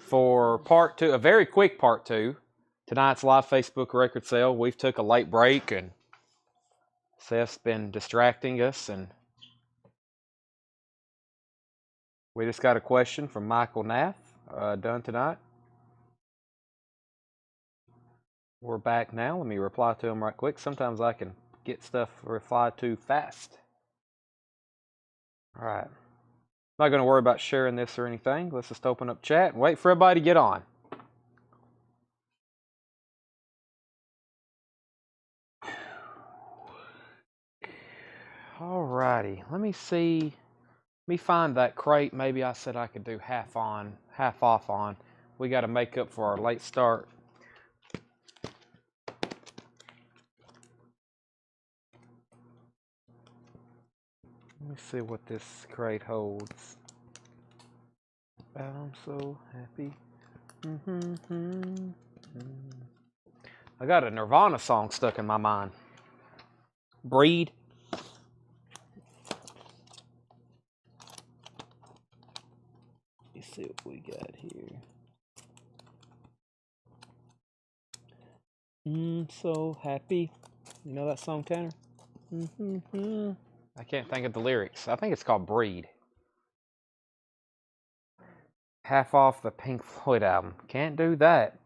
for part two, a very quick part two. Tonight's live Facebook record sale. We've took a late break and Seth's been distracting us, and we just got a question from Michael Nath done tonight. We're back now. Let me reply to him right quick. Sometimes I can get stuff replied to fast. All right. I'm not going to worry about sharing this or anything. Let's just open up chat and wait for everybody to get on. Alrighty, let me see. Let me find that crate. Maybe I said I could do half on, half off on. We got to make up for our late start. Let me see what this crate holds. I'm so happy. I got a Nirvana song stuck in my mind. Breed. Let's see what we got here. So happy. You know that song, Tanner? I can't think of the lyrics. I think it's called Breed. Half off the Pink Floyd album. Can't do that.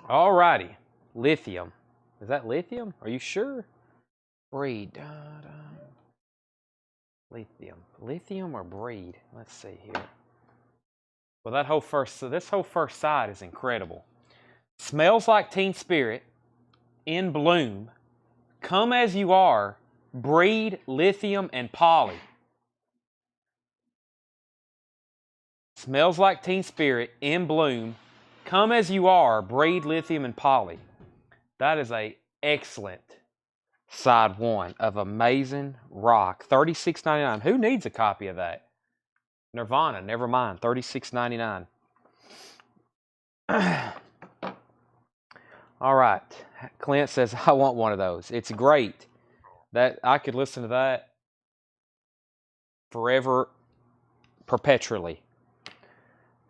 Alrighty. Lithium. Is that lithium? Are you sure? Breed. Lithium. Lithium or breed? Let's see here. Well, this whole first side is incredible. Smells like Teen Spirit, In Bloom, Come As You Are, Breed, Lithium, and Poly. Smells like Teen Spirit, In Bloom, Come As You Are, Breed, Lithium, and Poly. That is a excellent side one of amazing rock. $36.99. Who needs a copy of that? Nirvana, never mind. $36.99. All right. Clint says, I want one of those. It's great. That I could listen to that forever, perpetually.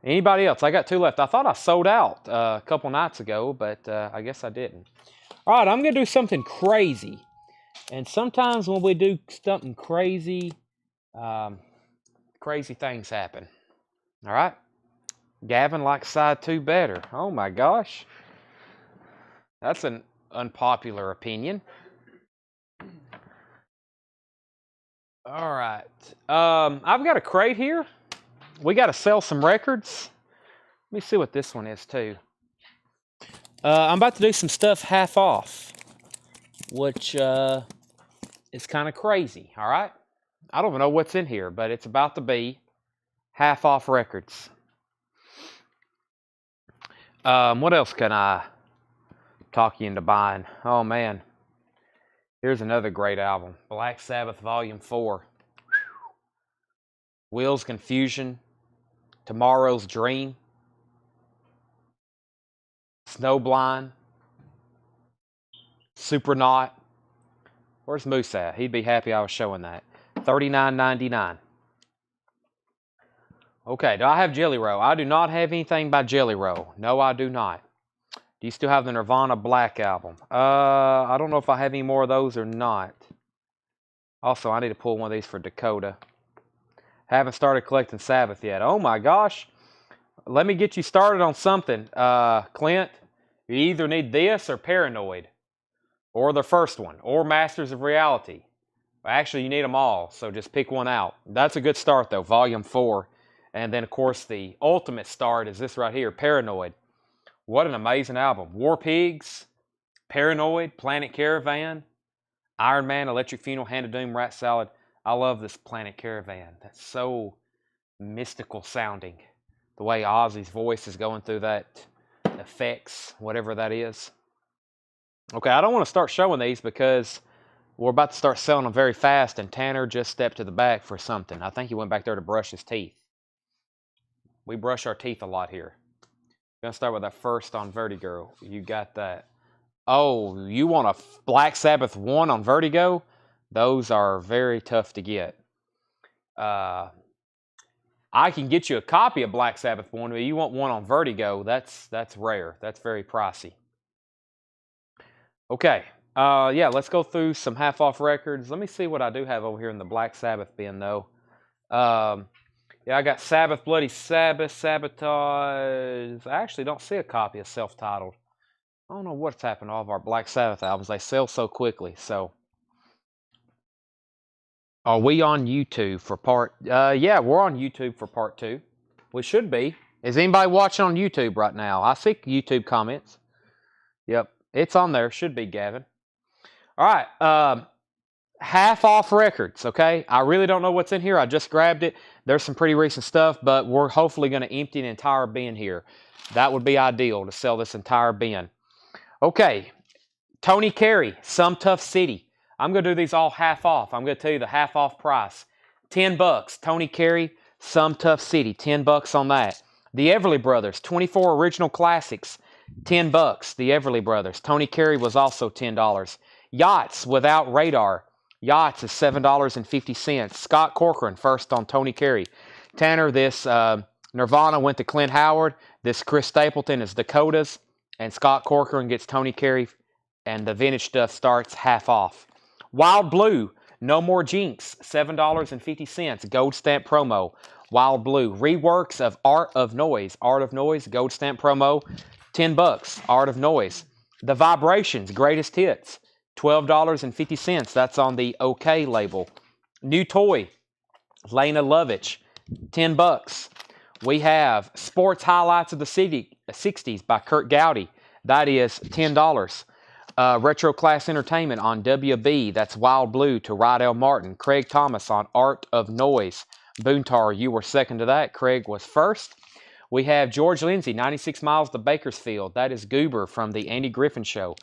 Anybody else? I got two left. I thought I sold out a couple nights ago, but I guess I didn't. All right, I'm going to do something crazy. And sometimes when we do something crazy, crazy things happen. All right? Gavin likes side two better. Oh my gosh. That's an unpopular opinion. All right. I've got a crate here. We got to sell some records. Let me see what this one is too. I'm about to do some stuff half off, which is kind of crazy. All right. I don't even know what's in here, but it's about to be half off records. What else can I talk you into buying? Oh man, here's another great album, Black Sabbath Volume 4. Will's Confusion, Tomorrow's Dream, Snowblind, Supernaut. Where's Moose at? He'd be happy I was showing that. $39.99. Okay, do I have Jelly Roll? I do not have anything by Jelly Roll. No, I do not. Do you still have the Nirvana Black album? I don't know if I have any more of those or not. Also, I need to pull one of these for Dakota. Haven't started collecting Sabbath yet. Oh my gosh. Let me get you started on something, Clint. You either need this or Paranoid, or the first one, or Masters of Reality. Actually, you need them all, so just pick one out. That's a good start, though, Volume 4. And then, of course, the ultimate start is this right here, Paranoid. What an amazing album. War Pigs, Paranoid, Planet Caravan, Iron Man, Electric Funeral, Hand of Doom, Rat Salad. I love this Planet Caravan. That's so mystical sounding. The way Ozzy's voice is going through that effects, whatever that is. Okay, I don't want to start showing these because we're about to start selling them very fast, and Tanner just stepped to the back for something. I think he went back there to brush his teeth. We brush our teeth a lot here. Gonna start with that first on Vertigo. You got that. Oh, you want a Black Sabbath 1 on Vertigo? Those are very tough to get. I can get you a copy of Black Sabbath 1, but you want one on Vertigo, that's rare. That's very pricey. Okay. Yeah, let's go through some half-off records. Let me see what I do have over here in the Black Sabbath bin, though. Yeah, I got Sabbath, Bloody Sabbath, Sabotage. I actually don't see a copy of Self-Titled. I don't know what's happened to all of our Black Sabbath albums. They sell so quickly. So, are we on YouTube for part? Yeah, we're on YouTube for part 2. We should be. Is anybody watching on YouTube right now? I see YouTube comments. Yep, it's on there. Should be, Gavin. All right. Half off records, okay? I really don't know what's in here. I just grabbed it. There's some pretty recent stuff, but we're hopefully going to empty an entire bin here. That would be ideal to sell this entire bin. Okay, Tony Carey, Some Tough City. I'm going to do these all half off. I'm going to tell you the half off price. $10. Tony Carey, Some Tough City. $10 on that. The Everly Brothers, 24 original classics. $10. The Everly Brothers. Tony Carey was also $10. Yachts Without Radar. Yachts is $7.50. Scott Corcoran, first on Tony Carey. Tanner, this Nirvana went to Clint Howard. This Chris Stapleton is Dakotas. And Scott Corcoran gets Tony Carey. And the vintage stuff starts half off. Wild Blue, No More Jinx, $7.50. Gold stamp promo. Wild Blue. Reworks of Art of Noise. Art of Noise, gold stamp promo. $10. Art of Noise. The Vibrations, Greatest Hits. $12.50. That's on the OK label. New Toy, Lena Lovitch, $10. We have Sports Highlights of the 60s by Kurt Gowdy. That is $10. Retro Class Entertainment on WB. That's Wild Blue to Rydell Martin. Craig Thomas on Art of Noise. Boontar, you were second to that. Craig was first. We have George Lindsay, 96 Miles to Bakersfield. That is Goober from the Andy Griffin Show.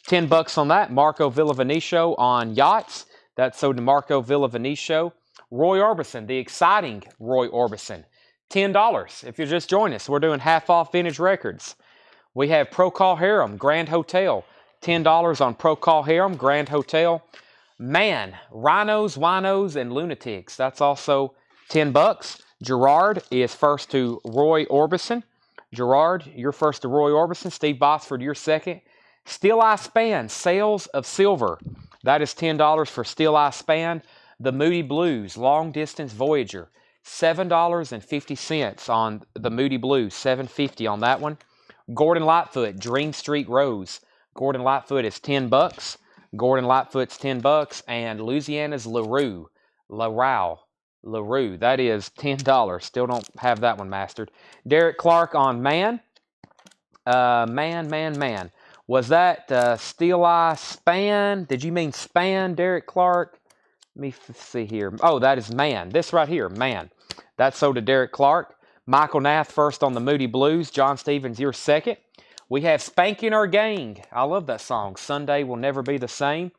$10 on that. Marco Villavenicio on Yachts. That's so DeMarco Villavenicio. Roy Orbison, the exciting Roy Orbison. $10. If you're just joining us, we're doing half off vintage records. We have Procol Harum, Grand Hotel. $10 on Procol Harum, Grand Hotel. Man, Rhinos, Winos, and Lunatics. That's also $10. Gerard is first to Roy Orbison. Gerard, you're first to Roy Orbison. Steve Botsford, you're second. Steel Eye Span, Sales of Silver. That is $10 for Steel Eye Span. The Moody Blues, Long Distance Voyager. $7.50 on the Moody Blues. $7.50 on that one. Gordon Lightfoot, Dream Street Rose. Gordon Lightfoot is $10. Gordon Lightfoot's $10. And Louisiana's LaRue. LaRue. That is $10. Still don't have that one mastered. Derek Clark on Man. Man. Was that Steel Eye Span? Did you mean Span, Derek Clark? Let me see here. Oh, that is Man. This right here, Man. That's sold to Derek Clark. Michael Nath first on the Moody Blues. John Stevens, you're second. We have Spanking Our Gang. I love that song. Sunday Will Never Be the Same.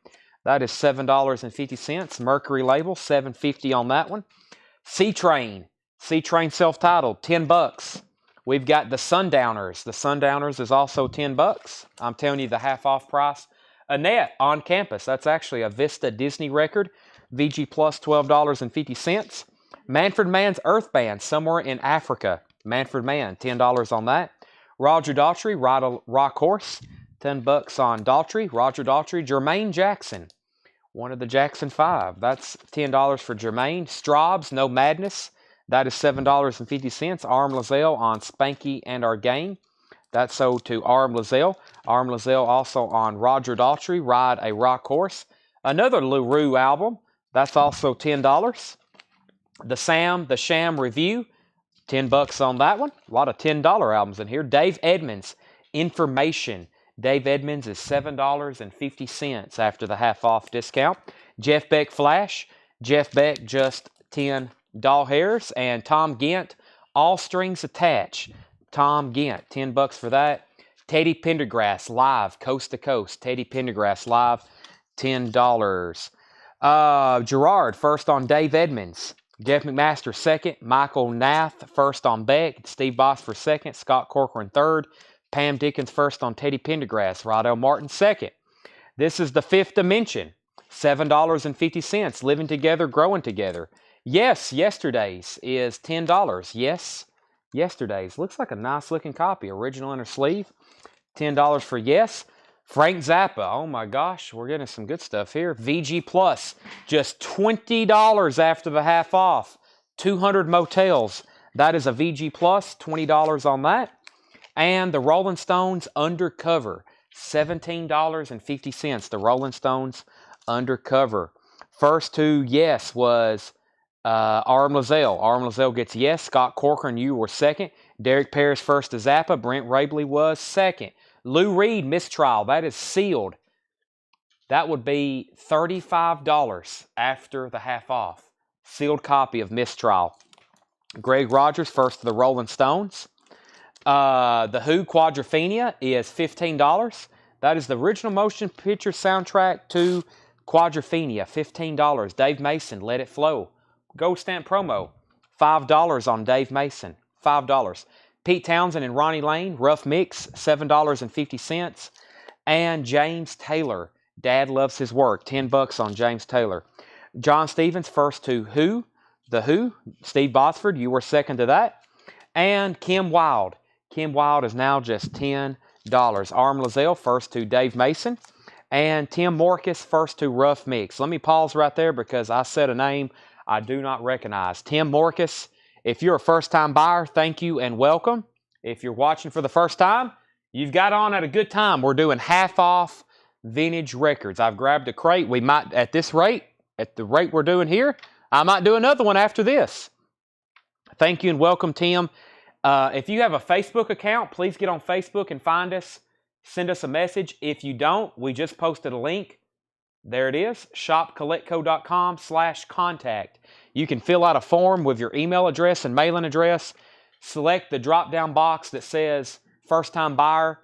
That is $7.50. Mercury label, $7.50 on that one. C-Train self-titled, $10. We've got the Sundowners. The Sundowners is also $10. I'm telling you the half off price. Annette on Campus. That's actually a Vista Disney record. VG Plus, $12.50. Manfred Mann's Earth Band, Somewhere in Africa. Manfred Mann, $10 on that. Roger Daltrey, Ride a Rock Horse, $10 on Daltrey. Roger Daltrey. Jermaine Jackson, one of the Jackson 5. That's $10 for Jermaine. Straub's No Madness. That is $7.50. Arm Lazelle on Spanky and Our Gang. That's sold to Arm Lazelle. Arm Lazelle also on Roger Daltrey, Ride a Rock Horse. Another LaRue album. That's also $10. The Sham Review. $10 on that one. A lot of $10 albums in here. Dave Edmunds, Information. Dave Edmunds is $7.50 after the half off discount. Jeff Beck Flash. Jeff Beck just 10 doll hairs. And Tom Gent, All Strings Attached. Tom Gent, $10 for that. Teddy Pendergrass live, Coast to Coast. Teddy Pendergrass live, $10. Gerard first on Dave Edmunds. Jeff McMaster second. Michael Nath first on Beck. Steve Boss for second. Scott Corcoran third. Pam Dickens first on Teddy Pendergrass. Rodell Martin second. This is the Fifth Dimension. $7.50. Living Together, Growing Together. Yes, Yesterday's is $10. Yes, Yesterday's. Looks like a nice looking copy. Original inner sleeve. $10 for Yes. Frank Zappa. Oh my gosh, we're getting some good stuff here. VG Plus. Just $20 after the half off. 200 Motels. That is a VG Plus. $20 on that. And the Rolling Stones Undercover. $17.50. The Rolling Stones Undercover. First to Yes was Aram Lazelle. Aram Lazelle gets Yes. Scott Corcoran, you were second. Derek Parrish first to Zappa. Brent Rabley was second. Lou Reed, Mistrial. That is sealed. That would be $35 after the half off. Sealed copy of Mistrial. Greg Rogers first to the Rolling Stones. The Who Quadrophenia is $15. That is the original motion picture soundtrack to Quadrophenia. $15. Dave Mason, Let It Flow. Gold stamp promo. $5 on Dave Mason. $5. Pete Townsend and Ronnie Lane, Rough Mix, $7.50. And James Taylor, Dad Loves His Work, $10 on James Taylor. John Stevens, first to Who, The Who. Steve Botsford, you were second to that. And Kim Wilde. Kim Wilde is now just $10. Aram Lazelle, first to Dave Mason. And Tim Morcus, first to Rough Mix. Let me pause right there because I said a name I do not recognize. Tim Morcus, if you're a first-time buyer, thank you and welcome. If you're watching for the first time, you've got on at a good time. We're doing half-off vintage records. I've grabbed a crate. We might, at this rate, at the rate we're doing here, I might do another one after this. Thank you and welcome, Tim. If you have a Facebook account, please get on Facebook and find us. Send us a message. If you don't, we just posted a link. There it is, shopcollectco.com/contact. You can fill out a form with your email address and mailing address. Select the drop-down box that says first-time buyer,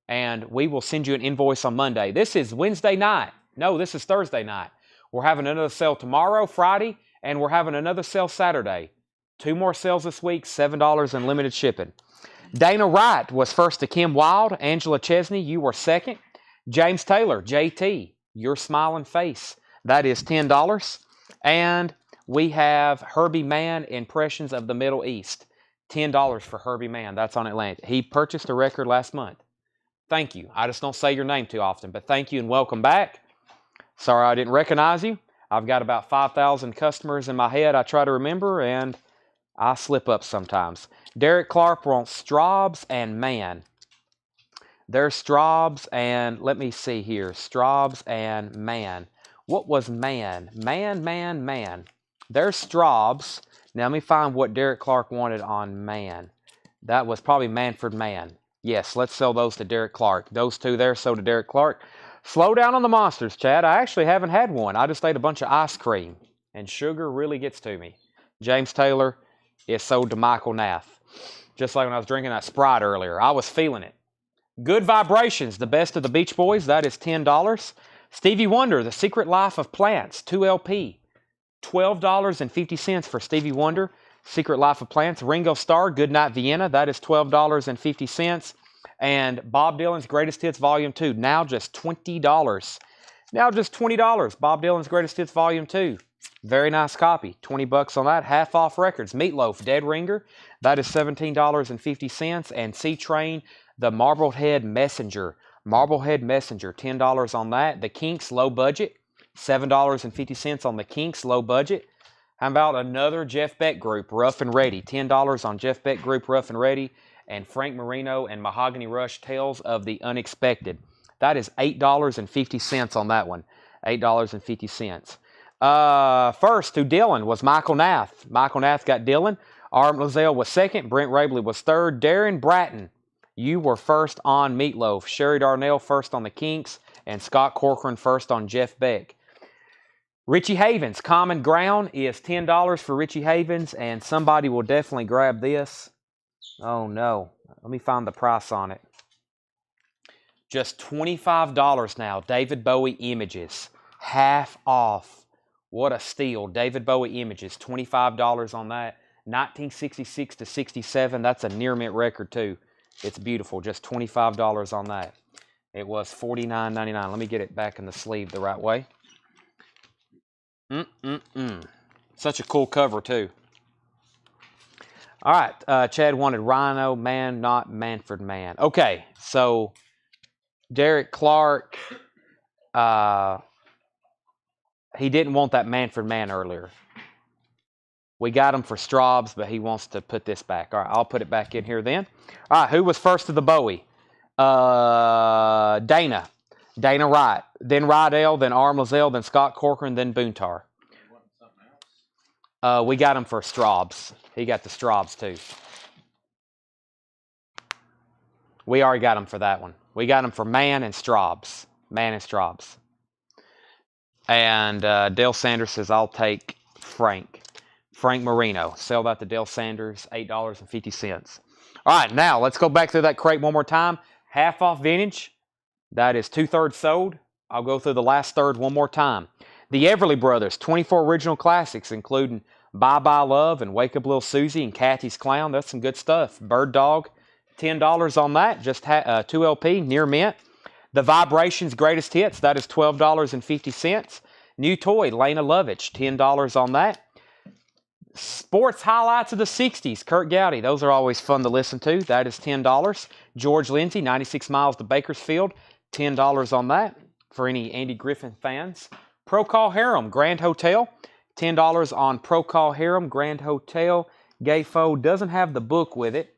and we will send you an invoice on Monday. This is Wednesday night. No, this is Thursday night. We're having another sale tomorrow, Friday, and we're having another sale Saturday. 2 more sales this week, $7 in limited shipping. Dana Wright was first to Kim Wilde. Angela Chesney, you were second. James Taylor, JT, Your Smiling Face. That is $10. And we have Herbie Mann, Impressions of the Middle East. $10 for Herbie Mann. That's on Atlantic. He purchased a record last month. Thank you. I just don't say your name too often, but thank you and welcome back. Sorry I didn't recognize you. I've got about 5,000 customers in my head I try to remember, and I slip up sometimes. Derek Clark wants Straubs and Mann. There's Straubs and, let me see here, Straubs and Mann. What was Mann? Mann. There's Straubs. Now let me find what Derek Clark wanted on Mann. That was probably Manfred Mann. Yes, let's sell those to Derek Clark. Those two there sold to Derek Clark. Slow down on the monsters, Chad. I actually haven't had one. I just ate a bunch of ice cream, and sugar really gets to me. James Taylor is sold to Michael Nath. Just like when I was drinking that Sprite earlier. I was feeling it. Good Vibrations, the best of the Beach Boys. That is $10. Stevie Wonder, The Secret Life of Plants, 2LP. $12.50 for Stevie Wonder, Secret Life of Plants. Ringo Starr, Goodnight Vienna. That is $12.50. And Bob Dylan's Greatest Hits Volume 2, now just $20. Now just $20. Bob Dylan's Greatest Hits Volume 2. Very nice copy. $20 on that. Half Off Records. Meatloaf, Dead Ringer. That is $17.50. And C-Train, The Marblehead Messenger. Marblehead Messenger, $10 on that. The Kinks, Low Budget. $7.50 on the Kinks, Low Budget. How about another Jeff Beck group, Rough and Ready? $10 on Jeff Beck group, Rough and Ready. And Frank Marino and Mahogany Rush, Tales of the Unexpected. That is $8.50 on that one. $8.50. First to Dylan was Michael Nath. Michael Nath got Dylan. Aram Lazelle was second. Brent Rabley was third. Darren Bratton, you were first on Meatloaf. Sherry Darnell first on the Kinks. And Scott Corcoran first on Jeff Beck. Richie Havens, Common Ground is $10 for Richie Havens. And somebody will definitely grab this. Oh no. Let me find the price on it. Just $25 now. David Bowie Images. Half off. What a steal. David Bowie Images. $25 on that. 1966 to 67. That's a near mint record too. It's beautiful. Just $25 on that. It was $49.99. Let me get it back in the sleeve the right way. Such a cool cover, too. All right. Chad wanted Rhino Man, not Manfred Man. Okay. So, Derek Clark, he didn't want that Manfred Man earlier. We got him for Straubs, but he wants to put this back. All right, I'll put it back in here then. All right, who was first to the Bowie? Dana. Dana Wright. Then Rydell, then Armlazell, then Scott Corcoran, then Boontar. We got him for Straubs. He got the Straubs, too. We already got him for that one. We got him for Man and Straubs. Man and Straubs. And Dale Sanders says, I'll take Frank. Frank Marino. Sell that to Dale Sanders, $8.50. All right, now let's go back through that crate one more time. Half off vintage. That is 2/3 sold. I'll go through the last third one more time. The Everly Brothers, 24 original classics, including Bye Bye Love and Wake Up Little Susie and Kathy's Clown. That's some good stuff. Bird Dog, $10 on that. Just 2 LP, near mint. The Vibrations Greatest Hits, that is $12.50. New Toy, Lena Lovitch, $10 on that. Sports Highlights of the 60s, Kurt Gowdy. Those are always fun to listen to. That is $10. George Lindsay, 96 Miles to Bakersfield, $10 on that for any Andy Griffin fans. Procol Harum, Grand Hotel, $10 on Procol Harum, Grand Hotel. Gayfo doesn't have the book with it.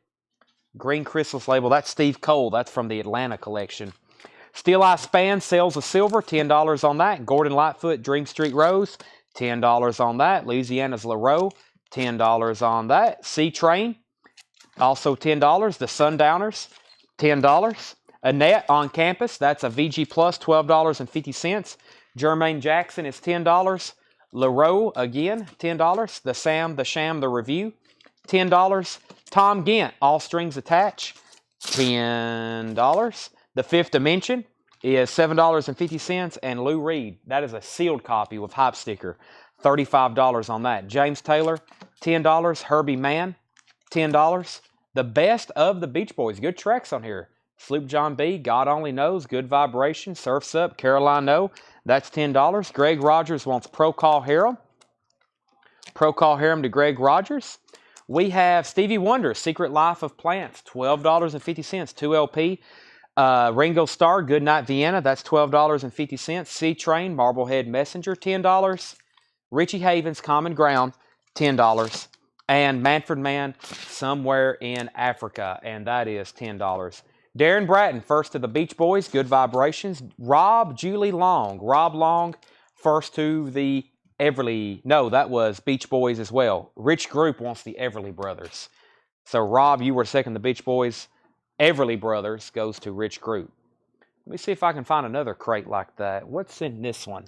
Green Crystals label, that's Steve Cole. That's from the Atlanta collection. Steel Eye Span, Sales of Silver, $10 on that. Gordon Lightfoot, Dream Street Rose, $10 on that. Louisiana's LaRoe, $10 on that. C-Train, also $10. The Sundowners, $10. Annette on Campus, that's a VG Plus, $12.50. Jermaine Jackson is $10. LaRoe, again, $10. The Sam, the Sham, the Review, $10. Tom Gent, All Strings Attached, $10. The Fifth Dimension is $7.50. And Lou Reed, that is a sealed copy with hype sticker, $35 on that. James Taylor, $10. Herbie Mann, $10. The Best of the Beach Boys, good tracks on here. Sloop John B, God Only Knows, Good Vibration, Surf's Up, Caroline No, that's $10. Greg Rogers wants Procol Harum. Procol Harum to Greg Rogers. We have Stevie Wonder, Secret Life of Plants, $12.50, 2 LP. Ringo Starr, Goodnight Vienna, that's $12.50. C-Train, Marblehead Messenger, $10. Richie Havens, Common Ground, $10. And Manfred Mann, Somewhere in Africa, and that is $10. Darren Bratton, first to the Beach Boys, Good Vibrations. Rob Long, first to the Everly. No, that was Beach Boys as well. Rich Group wants the Everly Brothers. So, Rob, you were second, the Beach Boys. Everly Brothers goes to Rich Group. Let me see if I can find another crate like that. What's in this one?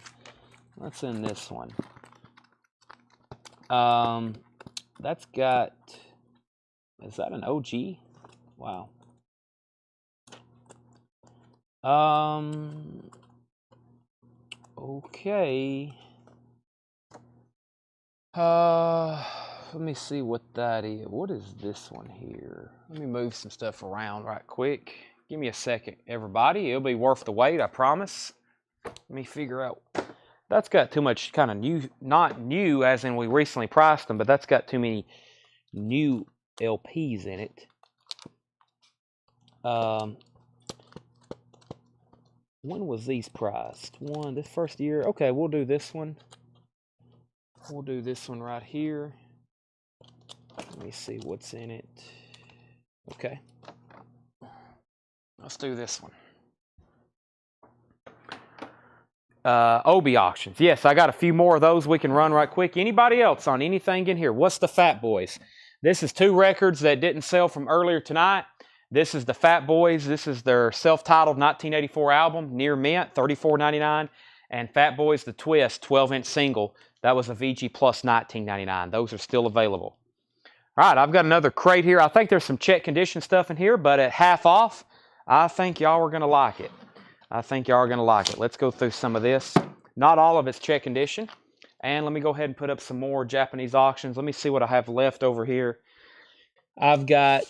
What's in this one? That's got... Is that an OG? Wow. Okay. Let me see what that is. What is this one here? Let me move some stuff around right quick. Give me a second, everybody. It'll be worth the wait, I promise. Let me figure out. That's got too much kind of new, not new as in we recently priced them, but that's got too many new LPs in it. When was these priced? This first year. Okay, we'll do this one. We'll do this one right here. Let me see what's in it. Okay. Let's do this one. Obi auctions. Yes, I got a few more of those we can run right quick. Anybody else on anything in here? What's the Fat Boys? This is 2 records that didn't sell from earlier tonight. This is the Fat Boys. This is their self-titled 1984 album, Near Mint, $34.99. And Fat Boys The Twist, 12-inch single. That was a VG Plus, $19.99. Those are still available. All right, I've got another crate here. I think there's some check condition stuff in here, but at half off, I think y'all are going to like it. Let's go through some of this. Not all of it's check condition. And let me go ahead and put up some more Japanese auctions. Let me see what I have left over here. I've got,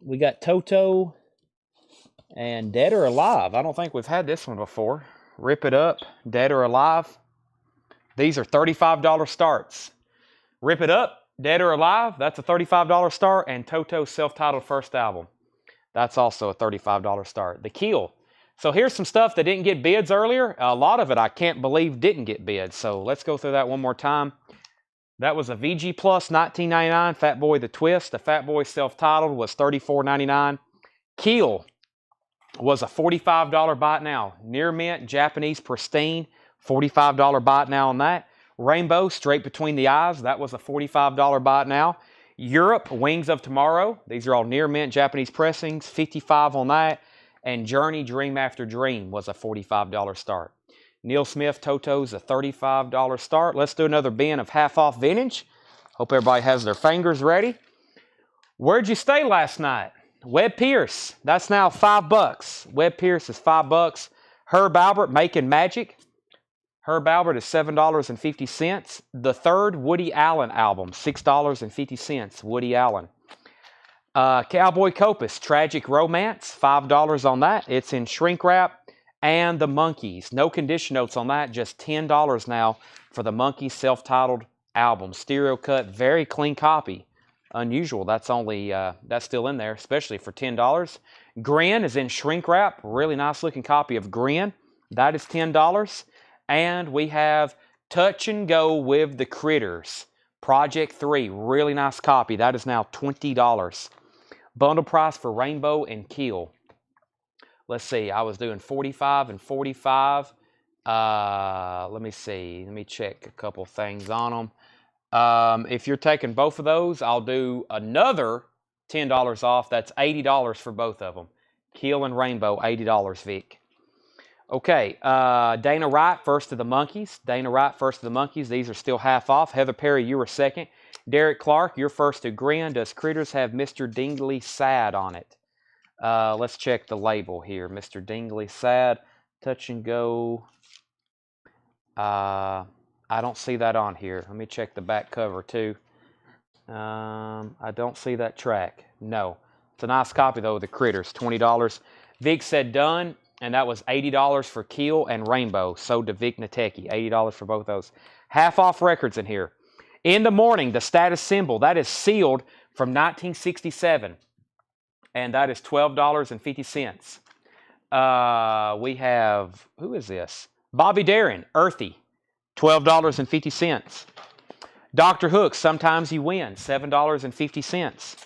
We got Toto and Dead or Alive. I don't think we've had this one before. Rip It Up, Dead or Alive. These are $35 starts. Rip It Up, Dead or Alive, that's a $35 start. And Toto's self-titled first album. That's also a $35 start. The Keel. So here's some stuff that didn't get bids earlier. A lot of it I can't believe didn't get bids. So let's go through that one more time. That was a VG Plus, $19.99. Fat Boy The Twist. The Fat Boy self-titled was $34.99. Keel was a $45 buy it now. Near Mint, Japanese Pristine, $45 buy it now on that. Rainbow, Straight Between the Eyes, that was a $45 buy it now. Europe, Wings of Tomorrow, these are all Near Mint Japanese pressings, $55 on that. And Journey, Dream After Dream was a $45 start. Neil Smith, Toto's a $35 start. Let's do another bin of half-off vintage. Hope everybody has their fingers ready. Where'd you stay last night? Webb Pierce, that's now $5. Webb Pierce is $5. Herb Albert, Making Magic. Herb Albert is $7.50. The third Woody Allen album, $6.50. Woody Allen. Cowboy Copus, Tragic Romance, $5 on that. It's in shrink wrap. And the Monkees, no condition notes on that, just $10 now for the Monkees self-titled album. Stereo cut, very clean copy. Unusual, that's still in there, especially for $10. Grin is in shrink wrap, really nice looking copy of Grin. That is $10. And we have Touch and Go with the Critters, Project 3, really nice copy. That is now $20. Bundle price for Rainbow and Keel. Let's see, I was doing 45 and 45. Let me see, let me check a couple things on them. If you're taking both of those, I'll do another $10 off. That's $80 for both of them. Keel and Rainbow, $80, Vic. Okay, Dana Wright, First of the Monkees. Dana Wright, First of the Monkees. These are still half off. Heather Perry, you were second. Derek Clark, you're first to Grin. Does Critters have Mr. Dingley Sad on it? Let's check the label here. Mr. Dingley Sad, Touch and Go. I don't see that on here. Let me check the back cover too. I don't see that track. No. It's a nice copy though of the Critters, $20. Vic said done, and that was $80 for Keel and Rainbow. Sold to Vic Nateki, $80 for both those. Half off records in here. In the Morning, the Status Symbol, that is sealed from 1967. And that is $12.50. We have, who is this? Bobby Darin, Earthy, $12.50. Dr. Hook, Sometimes You Win, $7.50.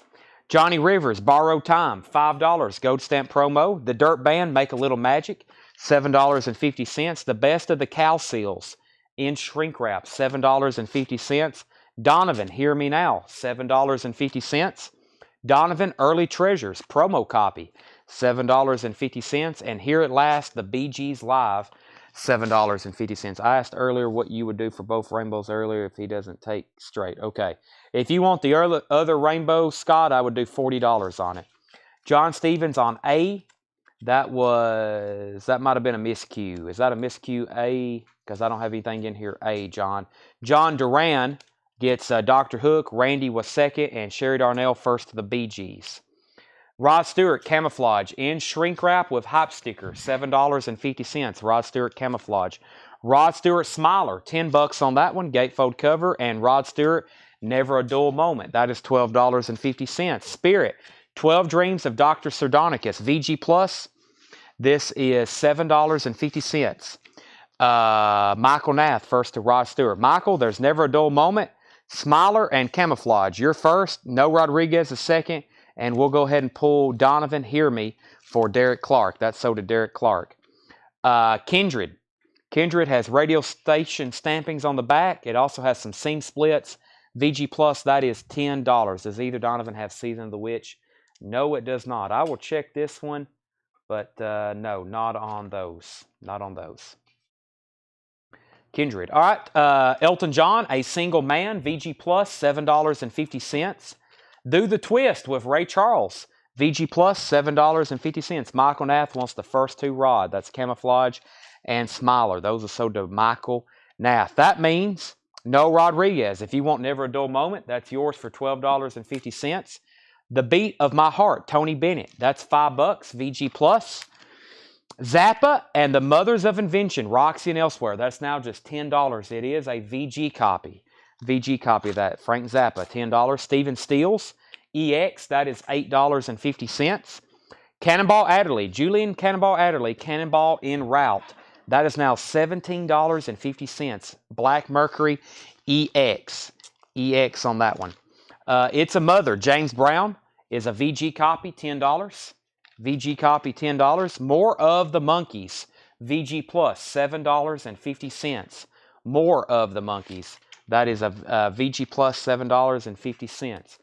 Johnny Rivers, Borrowed Time, $5. Gold Stamp Promo. The Dirt Band, Make a Little Magic, $7.50. The Best of the Cow Seals, in shrink wrap, $7.50. Donovan, Hear Me Now, $7.50. Donovan, Early Treasures, promo copy, $7.50. And Here at Last, the Bee Gees Live, $7.50. I asked earlier what you would do for both rainbows earlier if he doesn't take straight. Okay. If you want the other rainbow, Scott, I would do $40 on it. John Stevens on A. That might have been a miscue. Is that a miscue A? Because I don't have anything in here A, John. John Duran gets Dr. Hook. Randy was second, and Sherry Darnell first to the Bee Gees. Rod Stewart, Camouflage, in shrink wrap with hype sticker, $7.50. Rod Stewart, Camouflage. Rod Stewart, Smiler, $10 on that one, gatefold cover. And Rod Stewart, Never a Dull Moment, that is $12.50. Spirit, 12 Dreams of Dr. Sardonicus, VG Plus, this is $7.50. Michael Nath, first to Rod Stewart. Michael, There's Never a Dull Moment, Smiler, and Camouflage. You're first. No Rodriguez is second. And we'll go ahead and pull Donovan, Hear Me, for Derek Clark. That's sold to Derek Clark. Kindred. Kindred has radio station stampings on the back. It also has some seam splits. VG Plus, that is $10. Does either Donovan have Season of the Witch? No, it does not. I will check this one, but no, not on those. Not on those. Kindred. All right, Elton John, A Single Man, VG Plus, $7.50. Do the Twist with Ray Charles, VG Plus, $7.50. Michael Nath wants the first two Rod. That's Camouflage and Smiler. Those are sold to Michael Nath. That means no Rodriguez. If you want Never a Dull Moment, that's yours for $12.50. The Beat of My Heart, Tony Bennett. That's $5, VG Plus. Zappa and the Mothers of Invention, Roxy and Elsewhere. That's now just $10. It is a VG copy. VG copy of that. Frank Zappa, $10. Stephen Stills, EX, that is $8.50. Cannonball Adderley, Julian Cannonball Adderley, Cannonball en Route. That is now $17.50. Black Mercury EX. EX on that one. It's a Mother, James Brown, is a VG copy, $10. VG copy, $10. More of the Monkees, VG Plus, $7.50. More of the Monkees. That is a VG Plus, $7.50.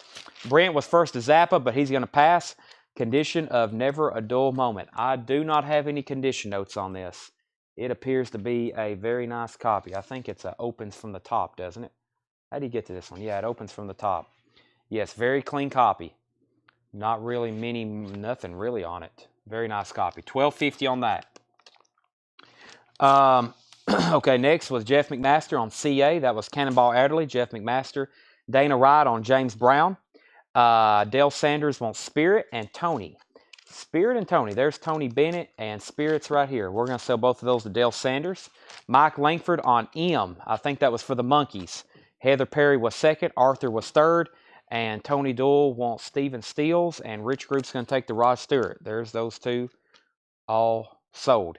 Brent was first to Zappa, but he's going to pass. Condition of Never a Dull Moment. I do not have any condition notes on this. It appears to be a very nice copy. I think it's opens from the top, doesn't it? How do you get to this one? Yeah, it opens from the top. Yes, very clean copy. Not really nothing really on it. Very nice copy. $12.50 on that. Okay, next was Jeff McMaster on CA. That was Cannonball Adderley, Jeff McMaster. Dana Wright on James Brown. Dale Sanders wants Spirit and Tony. Spirit and Tony. There's Tony Bennett and Spirit's right here. We're going to sell both of those to Dale Sanders. Mike Langford on M. I think that was for the Monkees. Heather Perry was second. Arthur was third. And Tony Doyle wants Stephen Stills. And Rich Group's going to take the Rod Stewart. There's those two all sold.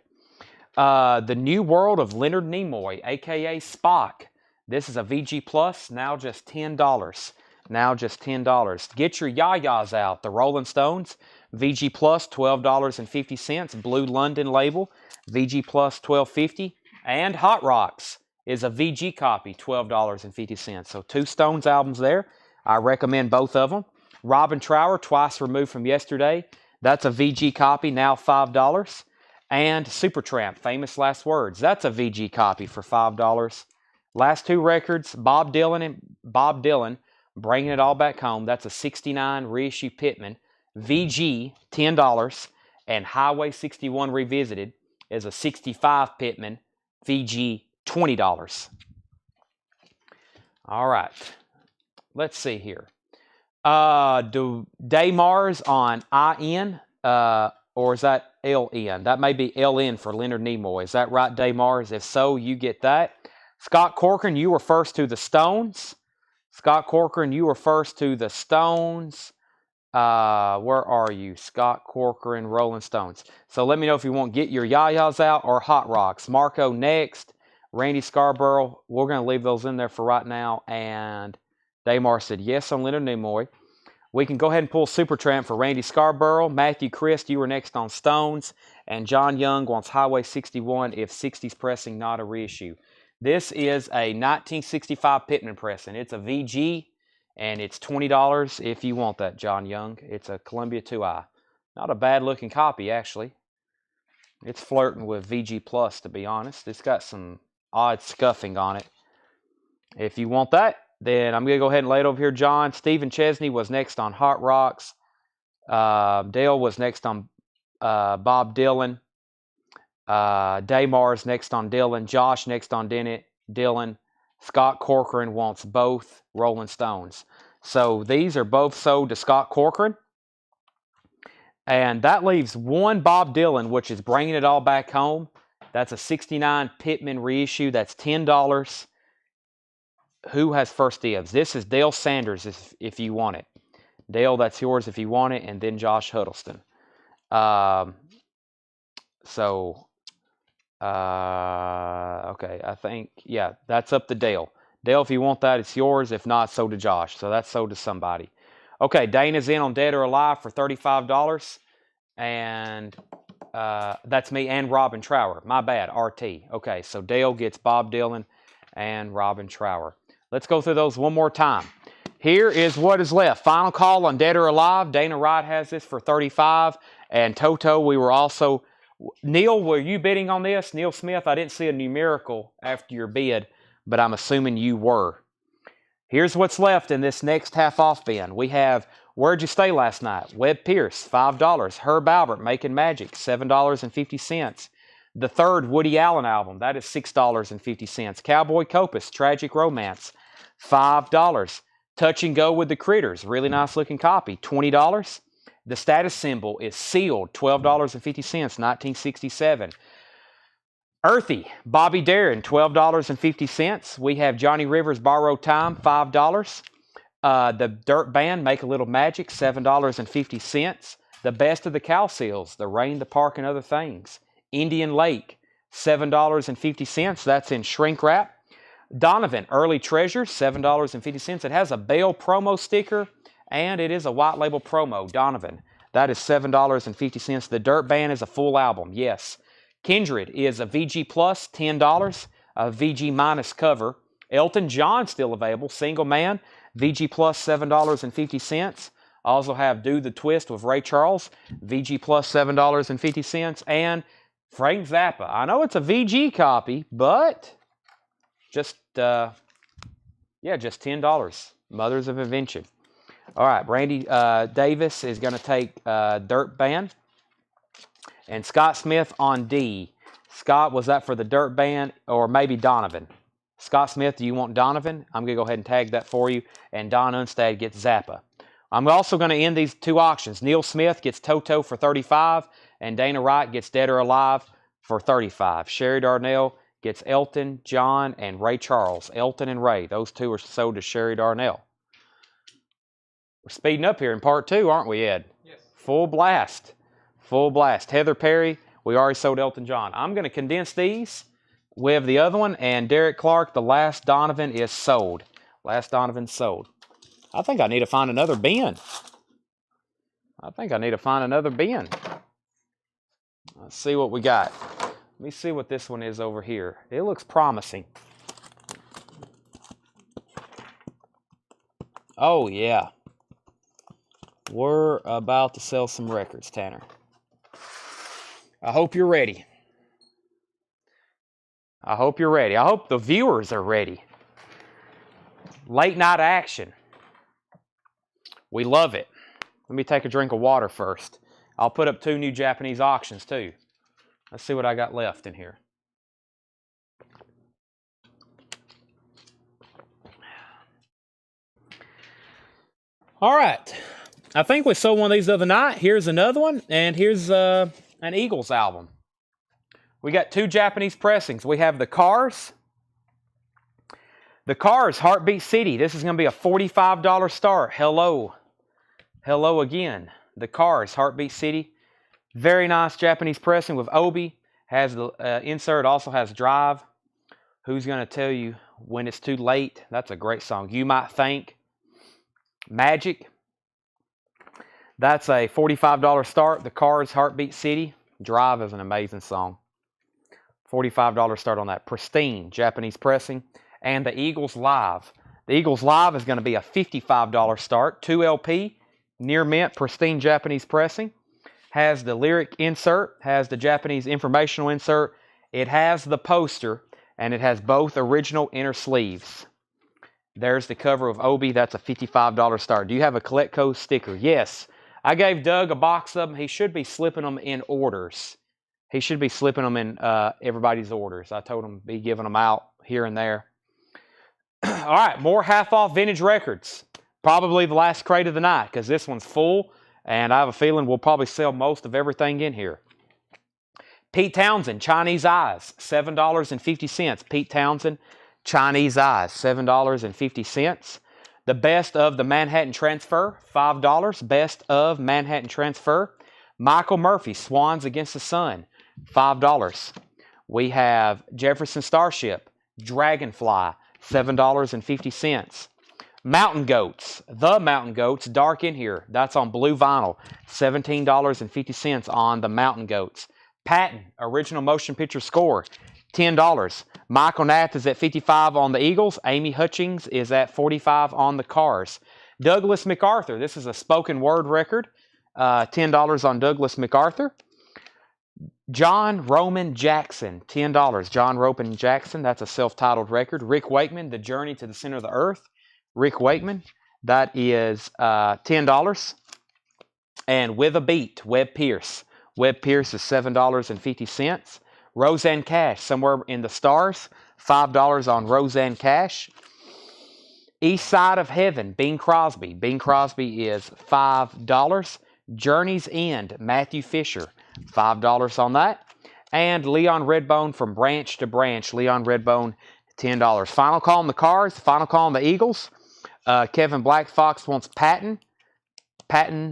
The New World of Leonard Nimoy, a.k.a. Spock. This is a VG Plus. Now just $10. Now just $10. Get your Yayas out. The Rolling Stones, VG Plus, $12.50. Blue London label, VG Plus, $12.50. And Hot Rocks is a VG copy, $12.50. So 2 Stones albums there. I recommend both of them. Robin Trower, Twice Removed from Yesterday. That's a VG copy, now $5. And Supertramp, Famous Last Words. That's a VG copy for $5. Last 2 records, Bob Dylan, Bringing It All Back Home. That's a 69 reissue Pittman. VG, $10. And Highway 61 Revisited is a 65 Pittman. VG, $20. All right. Let's see here. Do Daymars on IN, or is that LN? That may be LN for Leonard Nimoy. Is that right, Daymars? If so, you get that. Scott Corcoran, you were first to the Stones. Scott Corcoran, you were first to the Stones. Where are you? Scott Corcoran, Rolling Stones. So let me know if you want Get Your Yayas Out or Hot Rocks. Marco next. Randy Scarborough, we're going to leave those in there for right now. And Daymar said yes on Leonard Nimoy. We can go ahead and pull Supertramp for Randy Scarborough. Matthew Christ, you were next on Stones. And John Young wants Highway 61 if 60's pressing, not a reissue. This is a 1965 Pittman pressing. It's a VG, and it's $20 if you want that, John Young. It's a Columbia 2i. Not a bad-looking copy, actually. It's flirting with VG Plus, to be honest. It's got some odd scuffing on it. If you want that, then I'm going to go ahead and lay it over here, John. Stephen Chesney was next on Hot Rocks. Dale was next on Bob Dylan. Daymars next on Dylan. Josh next on Dylan. Scott Corcoran wants both Rolling Stones. So these are both sold to Scott Corcoran. And that leaves one Bob Dylan, which is Bringing It All Back Home. That's a 69 Pittman reissue. That's $10. Who has first dibs? This is Dale Sanders if you want it. Dale, that's yours if you want it. And then Josh Huddleston. Okay, I think, yeah, that's up to Dale. Dale, if you want that, it's yours. If not, so to Josh. So that's sold to somebody. Okay, Dana's in on Dead or Alive for $35. And that's me and Robin Trower. My bad, RT. Okay, so Dale gets Bob Dylan and Robin Trower. Let's go through those one more time. Here is what is left. Final call on Dead or Alive. Dana Wright has this for $35. And Toto, we were also... Neil, were you bidding on this? Neil Smith, I didn't see a numerical after your bid, but I'm assuming you were. Here's what's left in this next half-off bin. We have Where'd You Stay Last Night? Webb Pierce, $5. Herb Albert, Making Magic, $7.50. The third Woody Allen album, that is $6.50. Cowboy Copas, Tragic Romance, $5. Touch and Go with the Critters. Really nice looking copy. $20. The status symbol is sealed. $12.50. 1967. Earthy, Bobby Darin, $12.50. We have Johnny Rivers, Borrowed Time, $5. The Dirt Band, Make a Little Magic, $7.50. The Best of the Cow Seals, The Rain, the Park, and Other Things. Indian Lake, $7.50. That's in shrink wrap. Donovan, Early Treasures, $7.50. It has a Bell promo sticker, and it is a white label promo. Donovan, that is $7.50. The Dirt Band is a full album, yes. Kindred is a VG Plus, $10, a VG minus cover. Elton John still available, Single Man, VG Plus, $7.50. Also have Do the Twist with Ray Charles, VG Plus, $7.50. And Frank Zappa. I know it's a VG copy, but just $10. Mothers of Invention. All right, Brandy Davis is going to take Dirt Band. And Scott Smith on D. Scott, was that for the Dirt Band or maybe Donovan? Scott Smith, do you want Donovan? I'm going to go ahead and tag that for you. And Don Unstad gets Zappa. I'm also going to end these two auctions. Neil Smith gets Toto for $35. And Dana Wright gets Dead or Alive for $35. Sherry Darnell gets Elton, John, and Ray Charles. Elton and Ray. Those two are sold to Sherry Darnell. We're speeding up here in part 2, aren't we, Ed? Yes. Full blast. Full blast. Heather Perry, we already sold Elton John. I'm going to condense these with the other one. And Derek Clark, the last Donovan is sold. Last Donovan sold. I think I need to find another bin. Let's see what we got. Let me see what this one is over here. It looks promising. Oh, yeah. We're about to sell some records, Tanner. I hope you're ready. I hope the viewers are ready. Late night action. We love it. Let me take a drink of water first. I'll put up 2 new Japanese auctions too. Let's see what I got left in here. All right. I think we sold one of these the other night. Here's another one, and here's an Eagles album. We got 2 Japanese pressings. We have the Cars. The Cars, Heartbeat City. This is going to be a $45 start. Hello. Hello again. The Cars, Heartbeat City. Very nice Japanese pressing with Obi. Has the insert, also has Drive. Who's going to tell you when it's too late? That's a great song. You Might Think. Magic. That's a $45 start. The Cars, Heartbeat City. Drive is an amazing song. $45 start on that. Pristine, Japanese pressing. And the Eagles Live. The Eagles Live is going to be a $55 start. 2 LP, near mint, pristine Japanese pressing. Has the lyric insert, has the Japanese informational insert. It has the poster, and it has both original inner sleeves. There's the cover of Obi. That's a $55 start. Do you have a Coletco sticker? Yes. I gave Doug a box of them. He should be slipping them in orders. He should be slipping them in everybody's orders. I told him to be giving them out here and there. All right, more half-off vintage records. Probably the last crate of the night because this one's full, and I have a feeling we'll probably sell most of everything in here. Pete Townsend, Chinese Eyes, $7.50. Pete Townsend, Chinese Eyes, $7.50. The Best of the Manhattan Transfer, $5. Best of Manhattan Transfer. Michael Murphy, Swans Against the Sun, $5. We have Jefferson Starship, Dragonfly, $7.50. Mountain Goats, The Mountain Goats, Dark in Here. That's on blue vinyl, $17.50 on the Mountain Goats. Patton, Original Motion Picture Score, $10. Michael Nath is at $55 on the Eagles. Amy Hutchings is at $45 on the Cars. Douglas MacArthur, this is a spoken word record, $10 on Douglas MacArthur. John Roman Jackson, $10. John Roman Jackson, that's a self-titled record. Rick Wakeman, The Journey to the Center of the Earth. Rick Wakeman, that is $10. And With a Beat, Webb Pierce. Webb Pierce is $7.50. Roseanne Cash, Somewhere in the Stars, $5 on Roseanne Cash. East Side of Heaven, Bing Crosby. Bing Crosby is $5. Journey's End, Matthew Fisher, $5 on that. And Leon Redbone, From Branch to Branch, Leon Redbone, $10. Final call on the Cards, final call on the Eagles. Kevin Black Fox wants Patton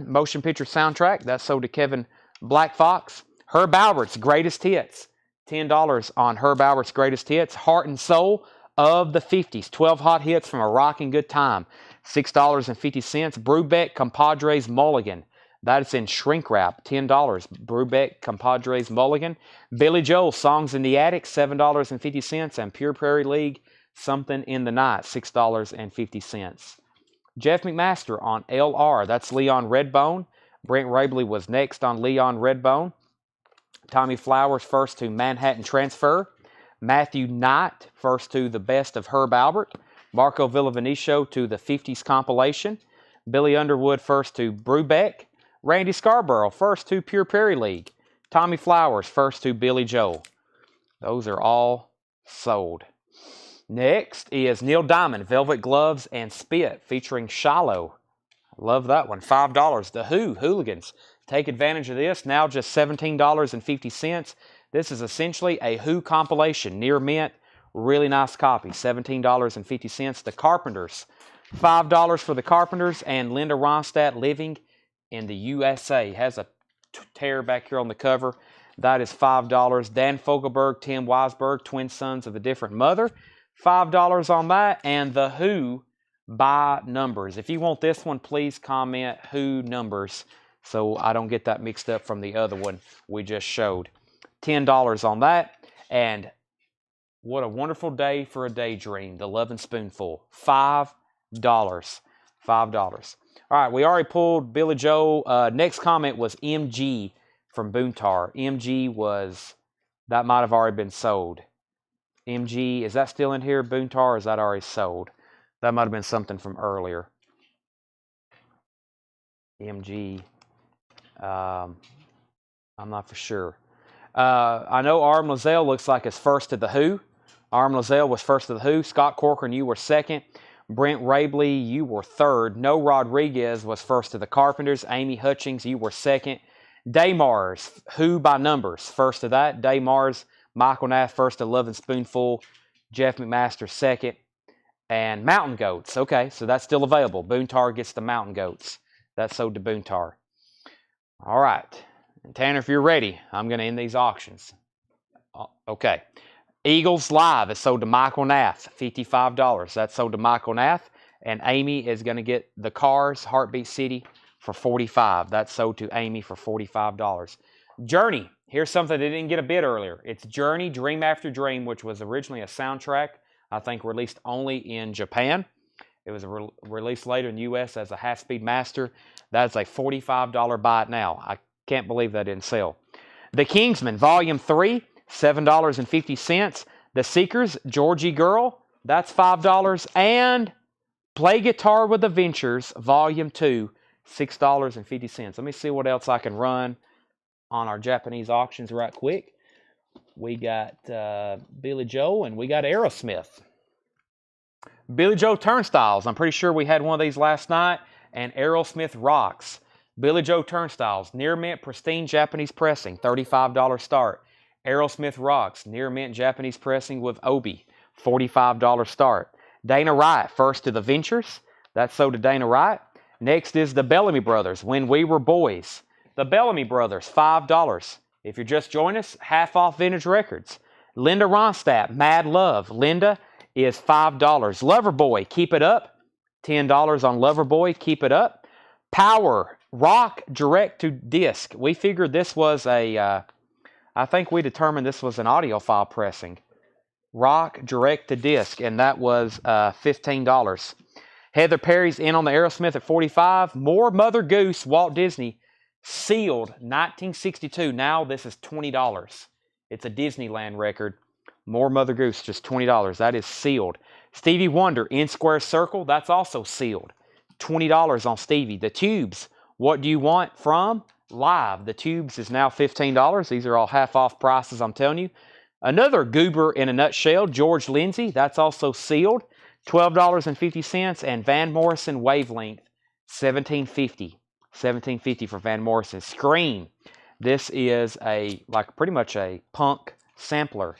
motion picture soundtrack. That's sold to Kevin Black Fox. Herb Albert's Greatest Hits, $10 on Herb Albert's Greatest Hits. Heart and Soul of the 50s, 12 hot hits from a rocking good time, $6.50. Brubeck Compadres Mulligan, that's in shrink wrap, $10. Brubeck Compadres Mulligan. Billy Joel Songs in the Attic, $7.50. And Pure Prairie League Something in the Night, $6.50. Jeff McMaster on LR, that's Leon Redbone. Brent Rabley was next on Leon Redbone. Tommy Flowers first to Manhattan Transfer. Matthew Knight first to The Best of Herb Albert. Marco Villavenicio to the 50s compilation. Billy Underwood first to Brubeck. Randy Scarborough first to Pure Prairie League. Tommy Flowers first to Billy Joel. Those are all sold. Next is Neil Diamond, Velvet Gloves and Spit, featuring Shiloh. Love that one. $5. The Who, Hooligans. Take advantage of this. Now just $17.50. This is essentially a Who compilation. Near mint. Really nice copy. $17.50. The Carpenters. $5 for the Carpenters. And Linda Ronstadt, Living in the USA. Has a tear back here on the cover. That is $5. Dan Fogelberg, Tim Weisberg, Twin Sons of a Different Mother. $5 on that. And The Who by numbers. If you want this one, please comment Who numbers so I don't get that mixed up from the other one we just showed. $10 on that. And What a Wonderful Day for a Daydream, The Lovin' Spoonful, $5. $5. All right, we already pulled Billy Joe. Next comment was MG from Boontar. MG was, that might have already been sold. MG, is that still in here, Boontar, or is that already sold? That might have been something from earlier. MG, I'm not for sure. I know Arm Lazelle looks like it's first to The Who. Arm Lazelle was first to The Who. Scott Corcoran, you were second. Brent Rabley, you were third. No Rodriguez was first to the Carpenters. Amy Hutchings, you were second. Daymars, Who by numbers, first to that. Daymars, Michael Nath first to Lovin' Spoonful. Jeff McMaster second. And Mountain Goats. Okay, so that's still available. Boontar gets the Mountain Goats. That's sold to Boontar. All right. And Tanner, if you're ready, I'm going to end these auctions. Okay. Eagles Live is sold to Michael Nath, $55. That's sold to Michael Nath. And Amy is going to get the Cars, Heartbeat City, for $45. That's sold to Amy for $45. Journey. Here's something that didn't get a bid earlier. It's Journey, Dream After Dream, which was originally a soundtrack, I think released only in Japan. It was released later in the U.S. as a half-speed master. That's a $45 buy it now. I can't believe that didn't sell. The Kingsmen, Volume 3, $7.50. The Seekers, Georgie Girl, that's $5. And Play Guitar with the Ventures, Volume 2, $6.50. Let me see what else I can run on our Japanese auctions right quick. We got Billy Joe and we got Aerosmith. Billy Joe Turnstiles. I'm pretty sure we had one of these last night. And Aerosmith Rocks. Billy Joe Turnstiles. Near mint pristine Japanese pressing. $35 start. Aerosmith Rocks. Near mint Japanese pressing with Obi. $45 start. Dana Wright. First to the Ventures. That's sold to Dana Wright. Next is the Bellamy Brothers. When We Were Boys. The Bellamy Brothers. $5. If you're just joining us, half off Vintage Records. Linda Ronstadt. Mad Love. Linda is $5. Loverboy, Keep It Up, $10 on Loverboy, Keep It Up. Power, Rock Direct to Disc. We figured this was I think we determined this was an audiophile pressing. Rock Direct to Disc, and that was $15. Heather Perry's in on the Aerosmith at $45. More Mother Goose, Walt Disney, sealed, 1962. Now this is $20. It's a Disneyland record. More Mother Goose, just $20. That is sealed. Stevie Wonder, In Square Circle, that's also sealed. $20 on Stevie. The Tubes, What Do You Want From? Live. The Tubes is now $15. These are all half off prices, I'm telling you. Another goober in a nutshell, George Lindsay, that's also sealed. $12.50. And Van Morrison Wavelength, $17.50. $17.50 for Van Morrison. Scream. This is pretty much a punk sampler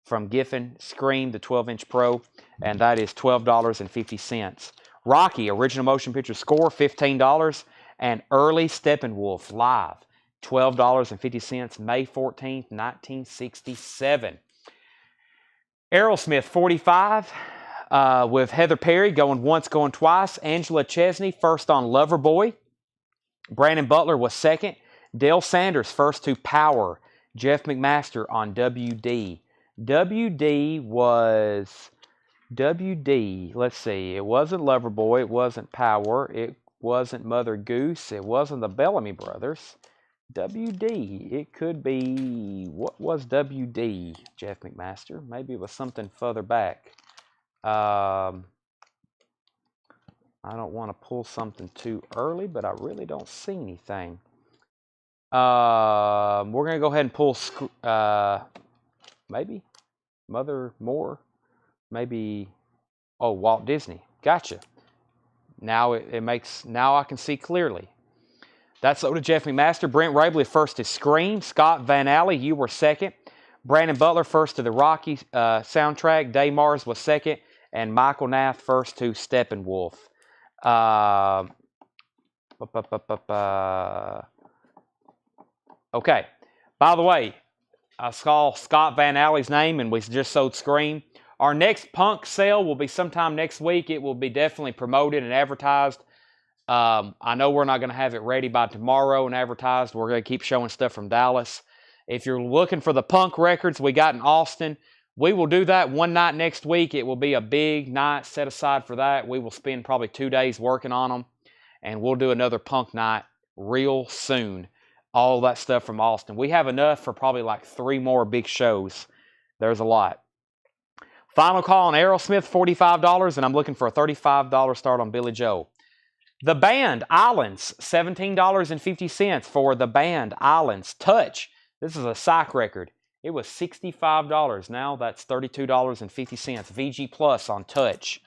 from Giffen. Scream, the 12-inch Pro, and that is $12.50. Rocky, original motion picture score, $15. And Early Steppenwolf Live, $12.50, May 14th, 1967. Aerosmith, 45, with Heather Perry, Going Once, Going Twice. Angela Chesney, first on Loverboy. Brandon Butler was second. Dale Sanders, first to Power. Jeff McMaster on WD. WD, let's see, it wasn't Loverboy, it wasn't Power, it wasn't Mother Goose, it wasn't the Bellamy Brothers. WD, it could be, what was WD, Jeff McMaster? Maybe it was something further back. I don't want to pull something too early, but I really don't see anything. We're going to go ahead and pull, maybe, Mother Moore, maybe, oh, Walt Disney. Gotcha. Now now I can see clearly. That's over to Jeff McMaster. Brent Rabley first to Scream. Scott Van Alley, you were second. Brandon Butler first to the Rocky soundtrack. Dave Mars was second. And Michael Nath first to Steppenwolf. Okay. By the way, I saw Scott Van Alley's name and we just sold Scream. Our next punk sale will be sometime next week. It will be definitely promoted and advertised. I know we're not going to have it ready by tomorrow and advertised. We're going to keep showing stuff from Dallas. If you're looking for the punk records we got in Austin, we will do that one night next week. It will be a big night set aside for that. We will spend probably 2 days working on them. And we'll do another punk night real soon. All that stuff from Austin. We have enough for probably like 3 more big shows. There's a lot. Final call on Aerosmith, $45, and I'm looking for a $35 start on Billy Joel. The Band, Islands, $17.50 for The Band, Islands. Touch, this is a psych record. It was $65. Now that's $32.50. VG Plus on Touch.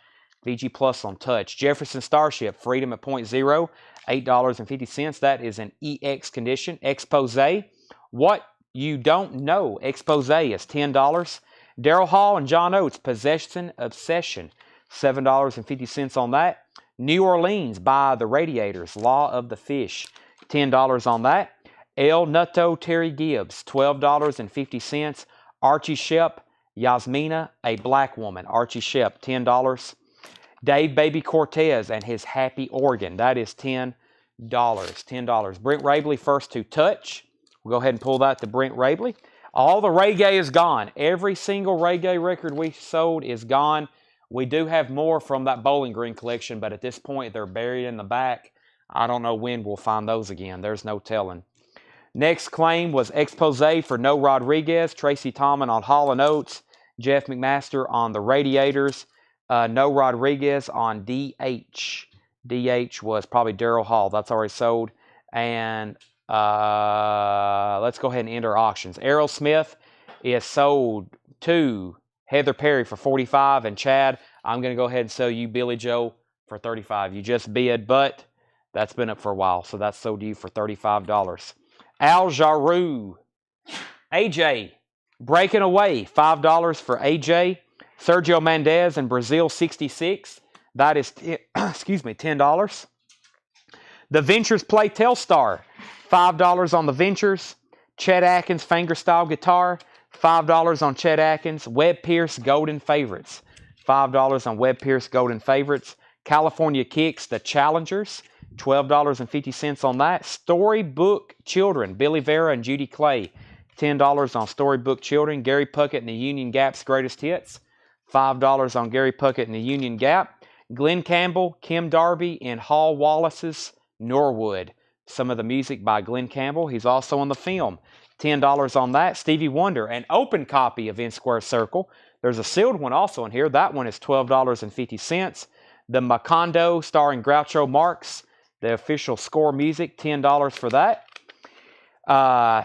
VG Plus on Touch. Jefferson Starship, Freedom at Point Zero, $8.50. That is an EX condition. Expose, What You Don't Know. Expose is $10. Daryl Hall and John Oates, Possession Obsession, $7.50 on that. New Orleans by the Radiators, Law of the Fish, $10 on that. El Nutto Terry Gibbs, $12.50. Archie Shepp, Yasmina, a Black Woman. Archie Shepp, $10. Dave Baby Cortez and his Happy Organ, that is $10. $10. Brent Rabley first to Touch. We'll go ahead and pull that to Brent Rabley. All the reggae is gone. Every single reggae record we sold is gone. We do have more from that Bowling Green collection, but at this point, they're buried in the back. I don't know when we'll find those again. There's no telling. Next claim was Expose for No Rodriguez. Tracy Tallman on Hall & Oates. Jeff McMaster on the Radiators. No Rodriguez on DH. DH was probably Daryl Hall. That's already sold. And let's go ahead and enter auctions. Aerosmith is sold to Heather Perry for $45. And Chad, I'm going to go ahead and sell you Billy Joe for $35. You just bid, but that's been up for a while. So that's sold to you for $35. Al Jarreau. AJ. Breaking Away. $5 for AJ. Sergio Mendes in Brazil, 66. That is, $10. The Ventures Play Telstar. $5 on the Ventures. Chet Atkins fingerstyle guitar. $5 on Chet Atkins. Webb Pierce Golden Favorites. $5 on Webb Pierce Golden Favorites. California Kicks, The Challengers. $12.50 on that. Storybook Children. Billy Vera and Judy Clay. $10 on Storybook Children. Gary Puckett and the Union Gap's Greatest Hits. $5 on Gary Puckett and the Union Gap. Glenn Campbell, Kim Darby, and Hall Wallace's Norwood. Some of the music by Glenn Campbell. He's also on the film. $10 on that. Stevie Wonder, an open copy of In Square Circle. There's a sealed one also in here. That one is $12.50. The Macondo starring Groucho Marx, the official score music, $10 for that.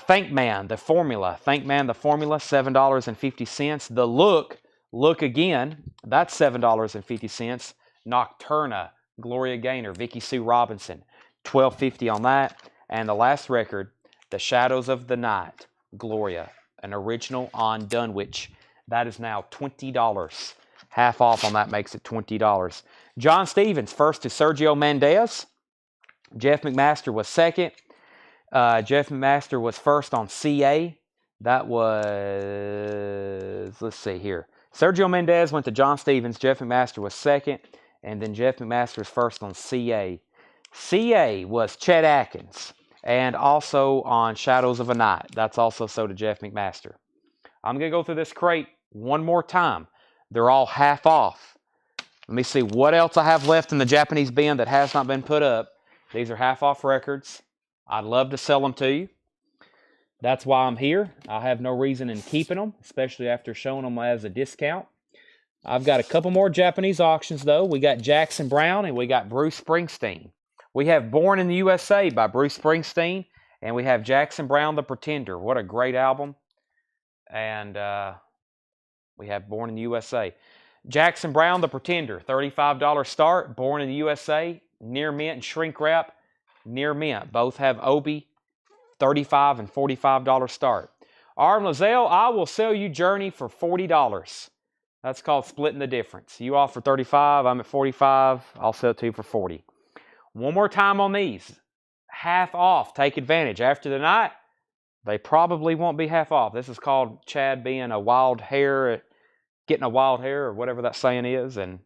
Thank Man, The Formula. Thank Man, The Formula, $7.50. The Look, Look Again, that's $7.50. Nocturna, Gloria Gaynor, Vicky Sue Robinson, $12.50 on that. And the last record, The Shadows of the Night, Gloria, an original on Dunwich. That is now $20. Half off on that makes it $20. John Stevens, first to Sergio Mendes. Jeff McMaster was second. Jeff McMaster was first on CA. That was, let's see here. Sergio Mendes went to John Stevens. Jeff McMaster was second. And then Jeff McMaster was first on CA. CA was Chet Atkins. And also on Shadows of a Night. That's also so to Jeff McMaster. I'm going to go through this crate one more time. They're all half off. Let me see what else I have left in the Japanese bin that has not been put up. These are half off records. I'd love to sell them to you. That's why I'm here. I have no reason in keeping them, especially after showing them as a discount. I've got a couple more Japanese auctions, though. We got Jackson Browne and we got Bruce Springsteen. We have Born in the USA by Bruce Springsteen, and we have Jackson Browne, The Pretender. What a great album. And we have Born in the USA. Jackson Browne, The Pretender, $35 start. Born in the USA, near mint and shrink wrap, near mint. Both have Obi, $35 and $45 start. Arm Lazelle, I will sell you Journey for $40. That's called splitting the difference. You offer $35, I'm at $45. I'll sell it to you for $40. One more time on these. Half off. Take advantage. After the night, they probably won't be half off. This is called Chad being a wild hare, getting a wild hare, or whatever that saying is. And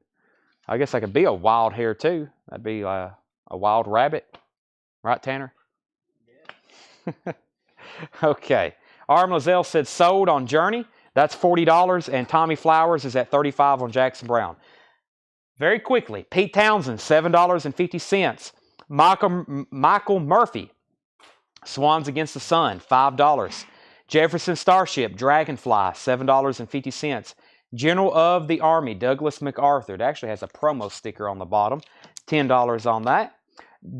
I guess I could be a wild hare too. That'd be a wild rabbit. Right, Tanner? Yeah. Okay. Arm Lazelle said sold on Journey. That's $40. And Tommy Flowers is at $35 on Jackson Browne. Very quickly, Pete Townsend, $7.50. Michael Murphy, Swans Against the Sun, $5. Jefferson Starship, Dragonfly, $7.50. General of the Army, Douglas MacArthur. It actually has a promo sticker on the bottom. $10 on that.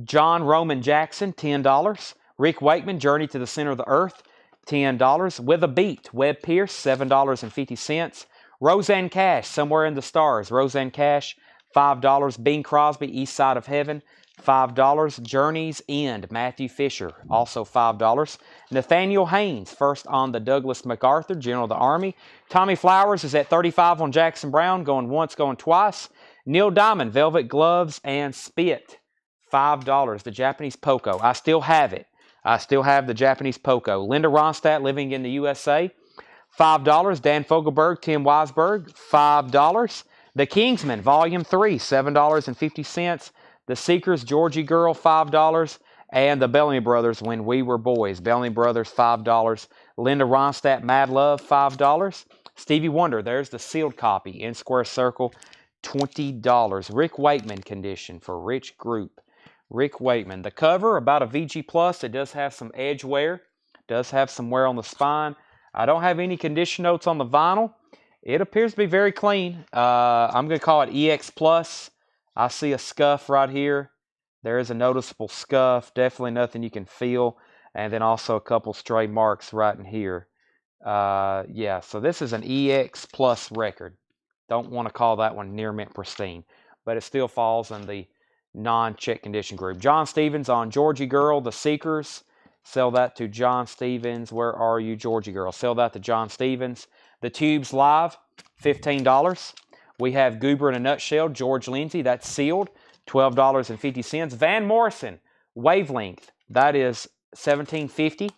John Roman Jackson, $10. Rick Wakeman, Journey to the Center of the Earth, $10. With a Beat, Webb Pierce, $7.50. Roseanne Cash, Somewhere in the Stars. Roseanne Cash, $5. Bing Crosby, East Side of Heaven, $5. Journey's End, Matthew Fisher, also $5. Nathaniel Haynes, first on the Douglas MacArthur, General of the Army. Tommy Flowers is at $35 on Jackson Browne, going once, going twice. Neil Diamond, Velvet Gloves and Spit, $5. The Japanese Poco. I still have it. I still have the Japanese Poco. Linda Ronstadt, Living in the USA, $5. Dan Fogelberg, Tim Weisberg, $5. The Kingsmen, Volume 3, $7.50. The Seekers, Georgie Girl, $5. And the Bellamy Brothers, When We Were Boys. Bellamy Brothers, $5. Linda Ronstadt, Mad Love, $5. Stevie Wonder, there's the sealed copy in Square Circle, $20. Rick Wakeman condition for Rich Group. Rick Wakeman. The cover, about a VG Plus. It does have some edge wear. Does have some wear on the spine. I don't have any condition notes on the vinyl. It appears to be very clean. I'm going to call it EX Plus. I see a scuff right here. There is a noticeable scuff. Definitely nothing you can feel. And then also a couple stray marks right in here. Yeah, so this is an EX Plus record. Don't want to call that one near mint pristine. But it still falls in the non-check condition group. John Stevens on Georgie Girl, The Seekers. Sell that to John Stevens. Where are you, Georgie Girl? Sell that to John Stevens. The Tubes Live, $15. We have Goober in a Nutshell, George Lindsay. That's sealed, $12.50. Van Morrison, Wavelength. That is $17.50.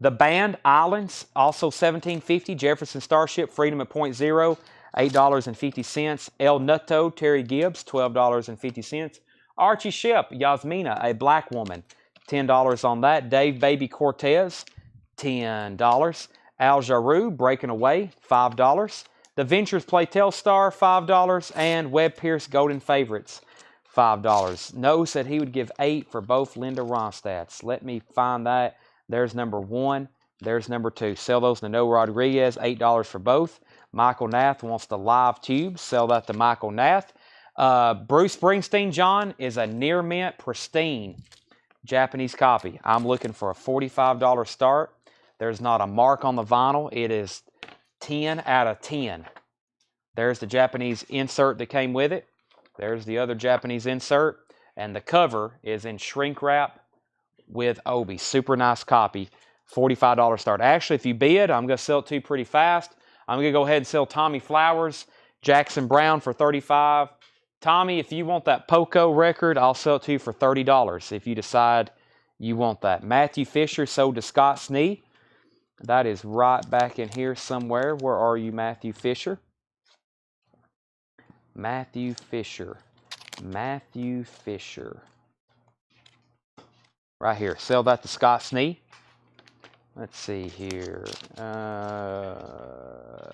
The Band, Islands, also $17.50. Jefferson Starship, Freedom at Point Zero, $8.50. El Nutto, Terry Gibbs, $12.50. Archie Shep, Yasmina, A Black Woman, $10 on that. Dave Baby Cortez, $10. Al Jarreau, Breaking Away, $5. The Ventures Play Telstar, $5. And Webb Pierce, Golden Favorites, $5. Noah said he would give 8 for both Linda Ronstadts. Let me find that. There's number 1. There's number 2. Sell those to Noah Rodriguez, $8 for both. Michael Nath wants the live tube. Sell that to Michael Nath. Bruce Springsteen, John, is a near mint, pristine Japanese copy. I'm looking for a $45 start. There's not a mark on the vinyl. It is 10 out of 10. There's the Japanese insert that came with it. There's the other Japanese insert. And the cover is in shrink wrap with Obi. Super nice copy. $45 start. Actually, if you bid, I'm going to sell it to you pretty fast. I'm going to go ahead and sell Tommy Flowers, Jackson Brown for $35. Tommy, if you want that Poco record, I'll sell it to you for $30 if you decide you want that. Matthew Fisher sold to Scott Snee. That is right back in here somewhere. Where are you, Matthew Fisher? Matthew Fisher. Matthew Fisher. Right here. Sell that to Scott Snee. Let's see here.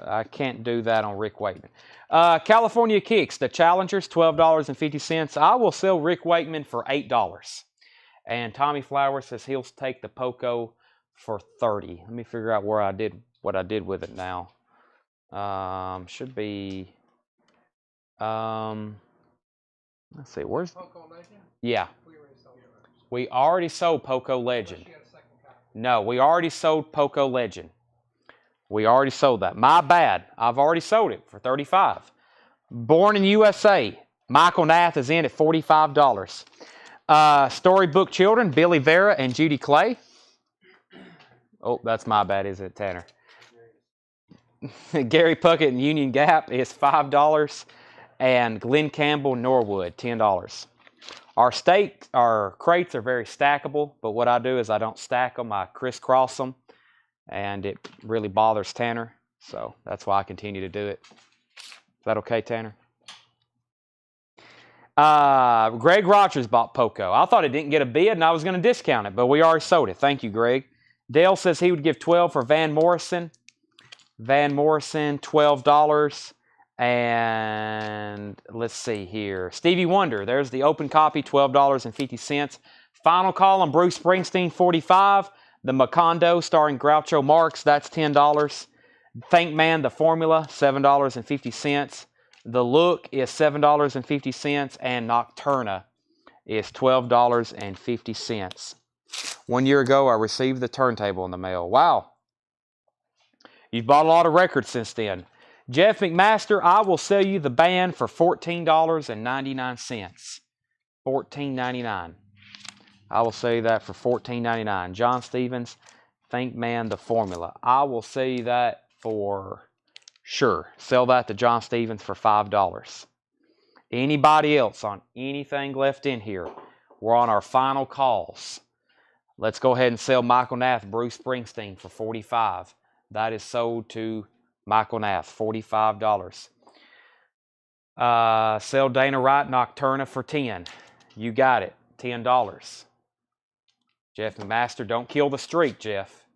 I can't do that on Rick Wakeman. California Kicks, the Challengers, $12.50. I will sell Rick Wakeman for $8. And Tommy Flowers says he'll take the Poco for $30. Let me figure out where I did what I did with it now. Should be. Let's see. Where's Poco Legend? Yeah. We already sold Poco Legend. No, we already sold Poco Legend. We already sold that. My bad. I've already sold it for $35. Born in USA. Michael Nath is in at $45. Storybook Children, Billy Vera and Judy Clay. Oh, that's my bad, isn't it, Tanner? Gary Puckett and Union Gap is $5. And Glenn Campbell, Norwood, $10. Our crates are very stackable, but what I do is I don't stack them, I crisscross them, and it really bothers Tanner, so that's why I continue to do it. Is that okay, Tanner? Greg Rogers bought Poco. I thought it didn't get a bid, and I was going to discount it, but we already sold it. Thank you, Greg. Dale says he would give $12 for Van Morrison. Van Morrison, $12. And let's see here. Stevie Wonder, there's the open copy, $12.50. Final Call on Bruce Springsteen, $45. The Macondo starring Groucho Marx, that's $10. Thank Man, The Formula, $7.50. The Look is $7.50. And Nocturna is $12.50. 1 year ago, I received the turntable in the mail. Wow. You've bought a lot of records since then. Jeff McMaster, I will sell you the band for $14.99. $14.99. I will sell you that for $14.99. John Stevens, Think Man, The Formula. I will sell you that for sure. Sell that to John Stevens for $5. Anybody else on anything left in here? We're on our final calls. Let's go ahead and sell Michael Nath, Bruce Springsteen for $45. That is sold to Michael Nath, $45. Sell Dana Wright Nocturna for $10. You got it, $10. Jeff McMaster, don't kill the streak, Jeff.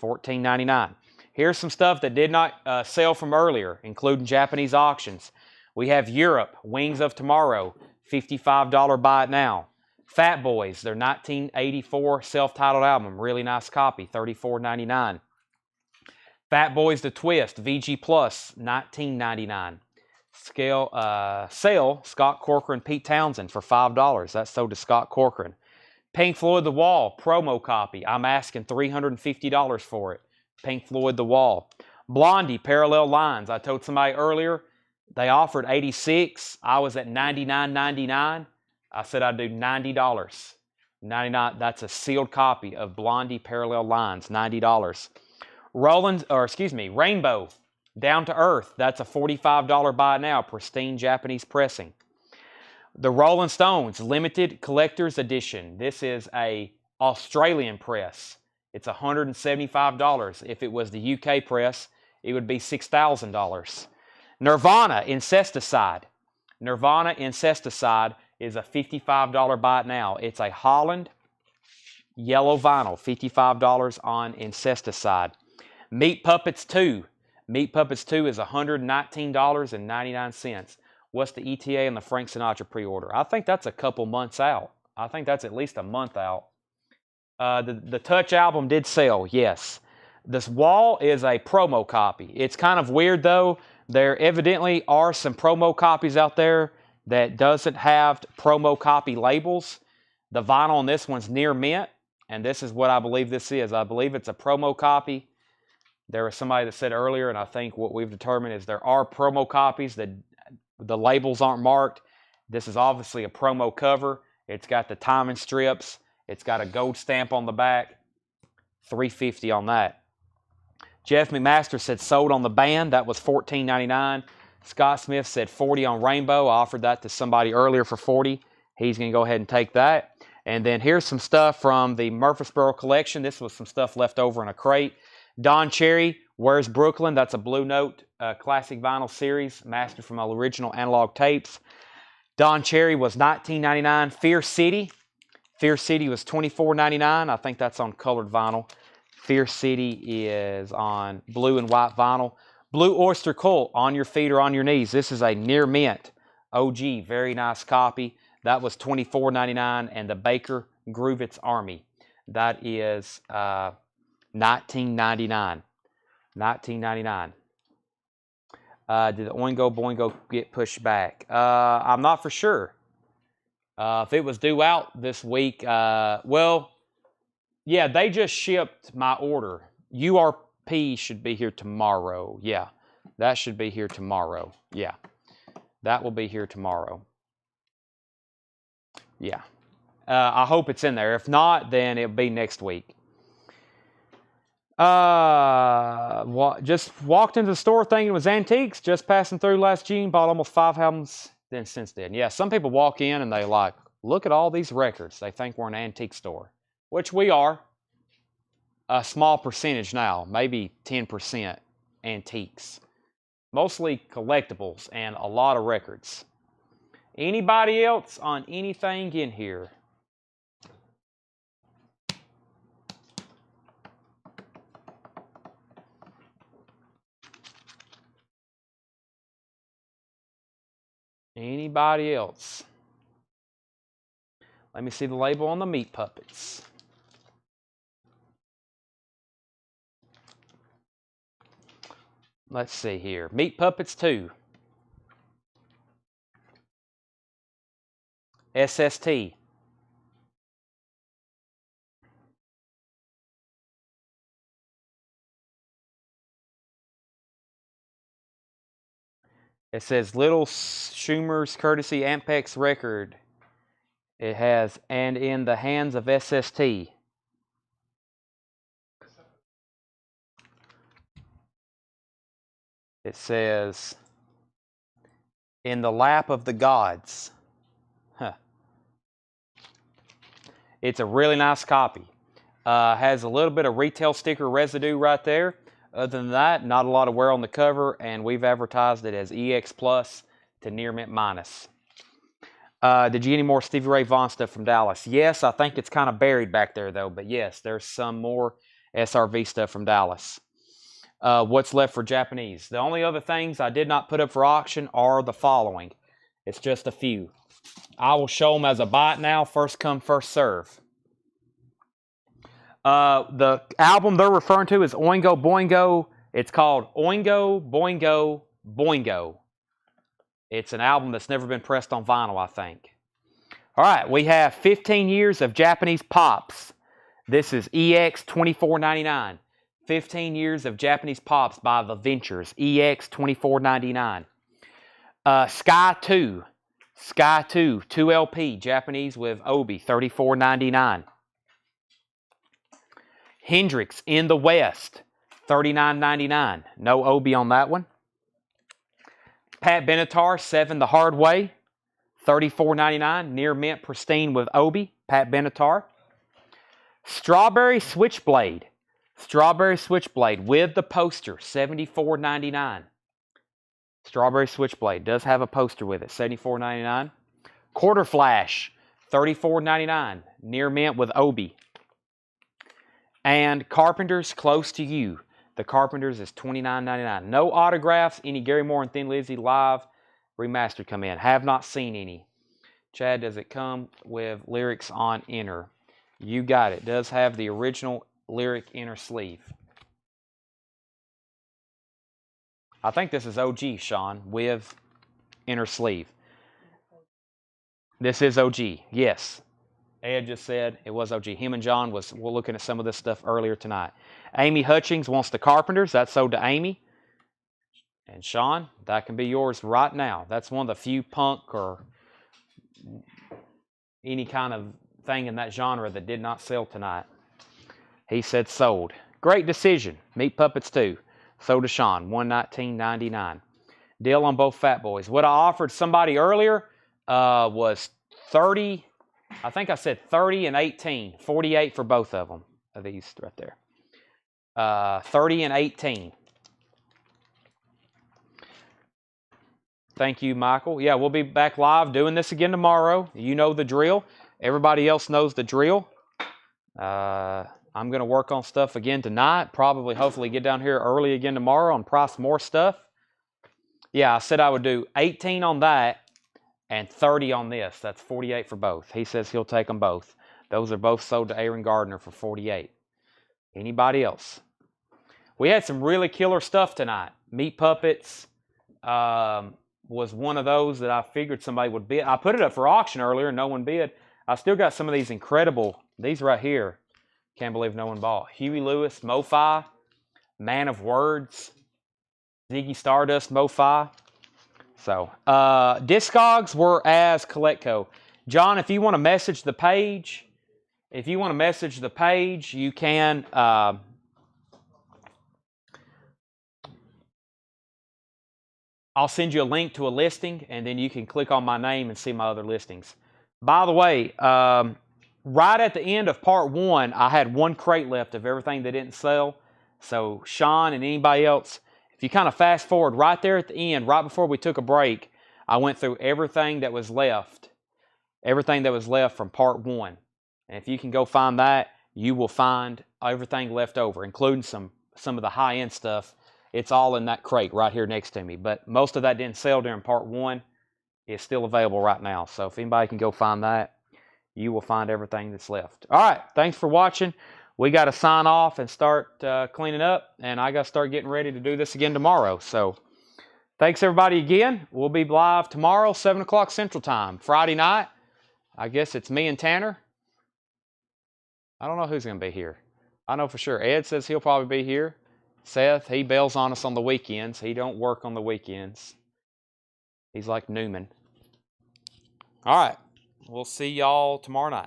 $14.99. Here's some stuff that did not sell from earlier, including Japanese auctions. We have Europe, Wings of Tomorrow, $55 buy it now. Fat Boys, their 1984 self-titled album, really nice copy, $34.99. Fat Boys The Twist, VG Plus, $19.99. Sale, Scott Corcoran, Pete Townsend for $5. That's sold to Scott Corcoran. Pink Floyd The Wall, promo copy. I'm asking $350 for it. Pink Floyd The Wall. Blondie, Parallel Lines. I told somebody earlier, they offered $86. I was at $99.99. I said I'd do $90. $99. That's a sealed copy of Blondie, Parallel Lines, $90. Rainbow, Down to Earth. That's a $45 buy now, pristine Japanese pressing. The Rolling Stones, limited collector's edition. This is a Australian press. It's $175. If it was the UK press, it would be $6,000. Nirvana, Incesticide. Nirvana, Incesticide is a $55 buy now. It's a Holland yellow vinyl, $55 on Incesticide. Meat Puppets 2. Meat Puppets 2 is $119.99. What's the ETA and the Frank Sinatra pre-order? I think that's a couple months out. I think that's at least a month out. The Touch album did sell, yes. This Wall is a promo copy. It's kind of weird, though. There evidently are some promo copies out there that doesn't have promo copy labels. The vinyl on this one's near mint, and this is what I believe this is. I believe it's a promo copy. There was somebody that said earlier, and I think what we've determined is there are promo copies that the labels aren't marked. This is obviously a promo cover. It's got the timing strips. It's got a gold stamp on the back. $3.50 on that. Jeff McMaster said sold on the band. That was $14.99. Scott Smith said $40 on Rainbow. I offered that to somebody earlier for $40. He's going to go ahead and take that. And then here's some stuff from the Murfreesboro collection. This was some stuff left over in a crate. Don Cherry, Where's Brooklyn? That's a Blue Note classic vinyl series, mastered from original analog tapes. Don Cherry was $19.99. Fear City. Fear City was $24.99. I think that's on colored vinyl. Fear City is on blue and white vinyl. Blue Oyster Cult, On Your Feet or On Your Knees. This is a near mint OG, very nice copy. That was $24.99. And the Baker Groovitz Army. That is $19.99. $19.99. Did the Oingo Boingo get pushed back? I'm not for sure. If it was due out this week, well, yeah, they just shipped my order. URP should be here tomorrow. Yeah, that should be here tomorrow. Yeah, that will be here tomorrow. Yeah. I hope it's in there. If not, then it'll be next week. Just walked into the store thinking it was antiques. Just passing through last June, bought almost 5 albums then since then. Yeah, some people walk in and they like, look at all these records. They think we're an antique store, which we are. A small percentage now, maybe 10% antiques. Mostly collectibles and a lot of records. Anybody else on anything in here? Anybody else? Let me see the label on the Meat Puppets. Let's see here. Meat Puppets 2. SST. It says Little Schumer's courtesy Ampex record. It has, and in the hands of SST. It says, in the lap of the gods. Huh. It's a really nice copy. Has a little bit of retail sticker residue right there. Other than that, not a lot of wear on the cover, and we've advertised it as EX Plus to near mint minus. Did you get any more Stevie Ray Vaughan stuff from Dallas? Yes, I think it's kind of buried back there though, but yes, there's some more SRV stuff from Dallas. What's left for Japanese? The only other things I did not put up for auction are the following. It's just a few. I will show them as a bite now, first come, first serve. The album they're referring to is Oingo Boingo. It's called Oingo Boingo Boingo. It's an album that's never been pressed on vinyl, I think. All right, we have 15 years of Japanese pops. This is EX $24.99. 15 years of Japanese pops by The Ventures. EX $24.99. Sky 2. Sky 2. 2LP. Japanese with Obi. $34.99. Hendrix in the West, $39.99. No Obi on that one. Pat Benatar, 7 the Hard Way, $34.99. Near mint pristine with Obi. Pat Benatar. Strawberry Switchblade. Strawberry Switchblade with the poster, $74.99. Strawberry Switchblade does have a poster with it, $74.99. Quarter Flash, $34.99. Near mint with Obi. And Carpenters Close to You. The Carpenters is $29.99. No autographs. Any Gary Moore and Thin Lizzy live remastered come in. Have not seen any. Chad, does it come with lyrics on inner? You got it. Does have the original lyric inner sleeve. I think this is OG, Sean, with inner sleeve. This is OG, yes. Ed just said it was OG. Him and John were looking at some of this stuff earlier tonight. Amy Hutchings wants the Carpenters. That's sold to Amy. And Sean, that can be yours right now. That's one of the few punk or any kind of thing in that genre that did not sell tonight. He said sold. Great decision. Meat Puppets 2. Sold to Sean, $119.99. Deal on both Fat Boys. What I offered somebody earlier was 30. I think I said 30 and 18. 48 for both of them. Of these right there. 30 and 18. Thank you, Michael. Yeah, we'll be back live doing this again tomorrow. You know the drill. Everybody else knows the drill. I'm going to work on stuff again tonight. Probably, hopefully, get down here early again tomorrow and price more stuff. Yeah, I said I would do 18 on that and 30 on this. That's 48 for both. He says he'll take them both. Those are both sold to Aaron Gardner for 48. Anybody else? We had some really killer stuff tonight. Meat Puppets was one of those that I figured somebody would bid. I put it up for auction earlier and no one bid. I still got some of these incredible, these right here. Can't believe no one bought. Huey Lewis, MoFi, Man of Words, Ziggy Stardust, MoFi. So, Discogs were as Colectco. John, if you want to message the page, you can. I'll send you a link to a listing, and then you can click on my name and see my other listings. By the way, right at the end of part 1, I had one crate left of everything that didn't sell. So Sean and anybody else, if you kind of fast forward right there at the end, right before we took a break, I went through everything that was left. Everything that was left from part 1. And if you can go find that, you will find everything left over, including some of the high-end stuff. It's all in that crate right here next to me. But most of that didn't sell during part 1. It's still available right now. So if anybody can go find that, you will find everything that's left. All right. Thanks for watching. We got to sign off and start cleaning up. And I got to start getting ready to do this again tomorrow. So thanks, everybody, again. We'll be live tomorrow, 7 o'clock Central Time. Friday night, I guess it's me and Tanner. I don't know who's going to be here. I know for sure. Ed says he'll probably be here. Seth, he bails on us on the weekends. He don't work on the weekends. He's like Newman. All right. We'll see y'all tomorrow night.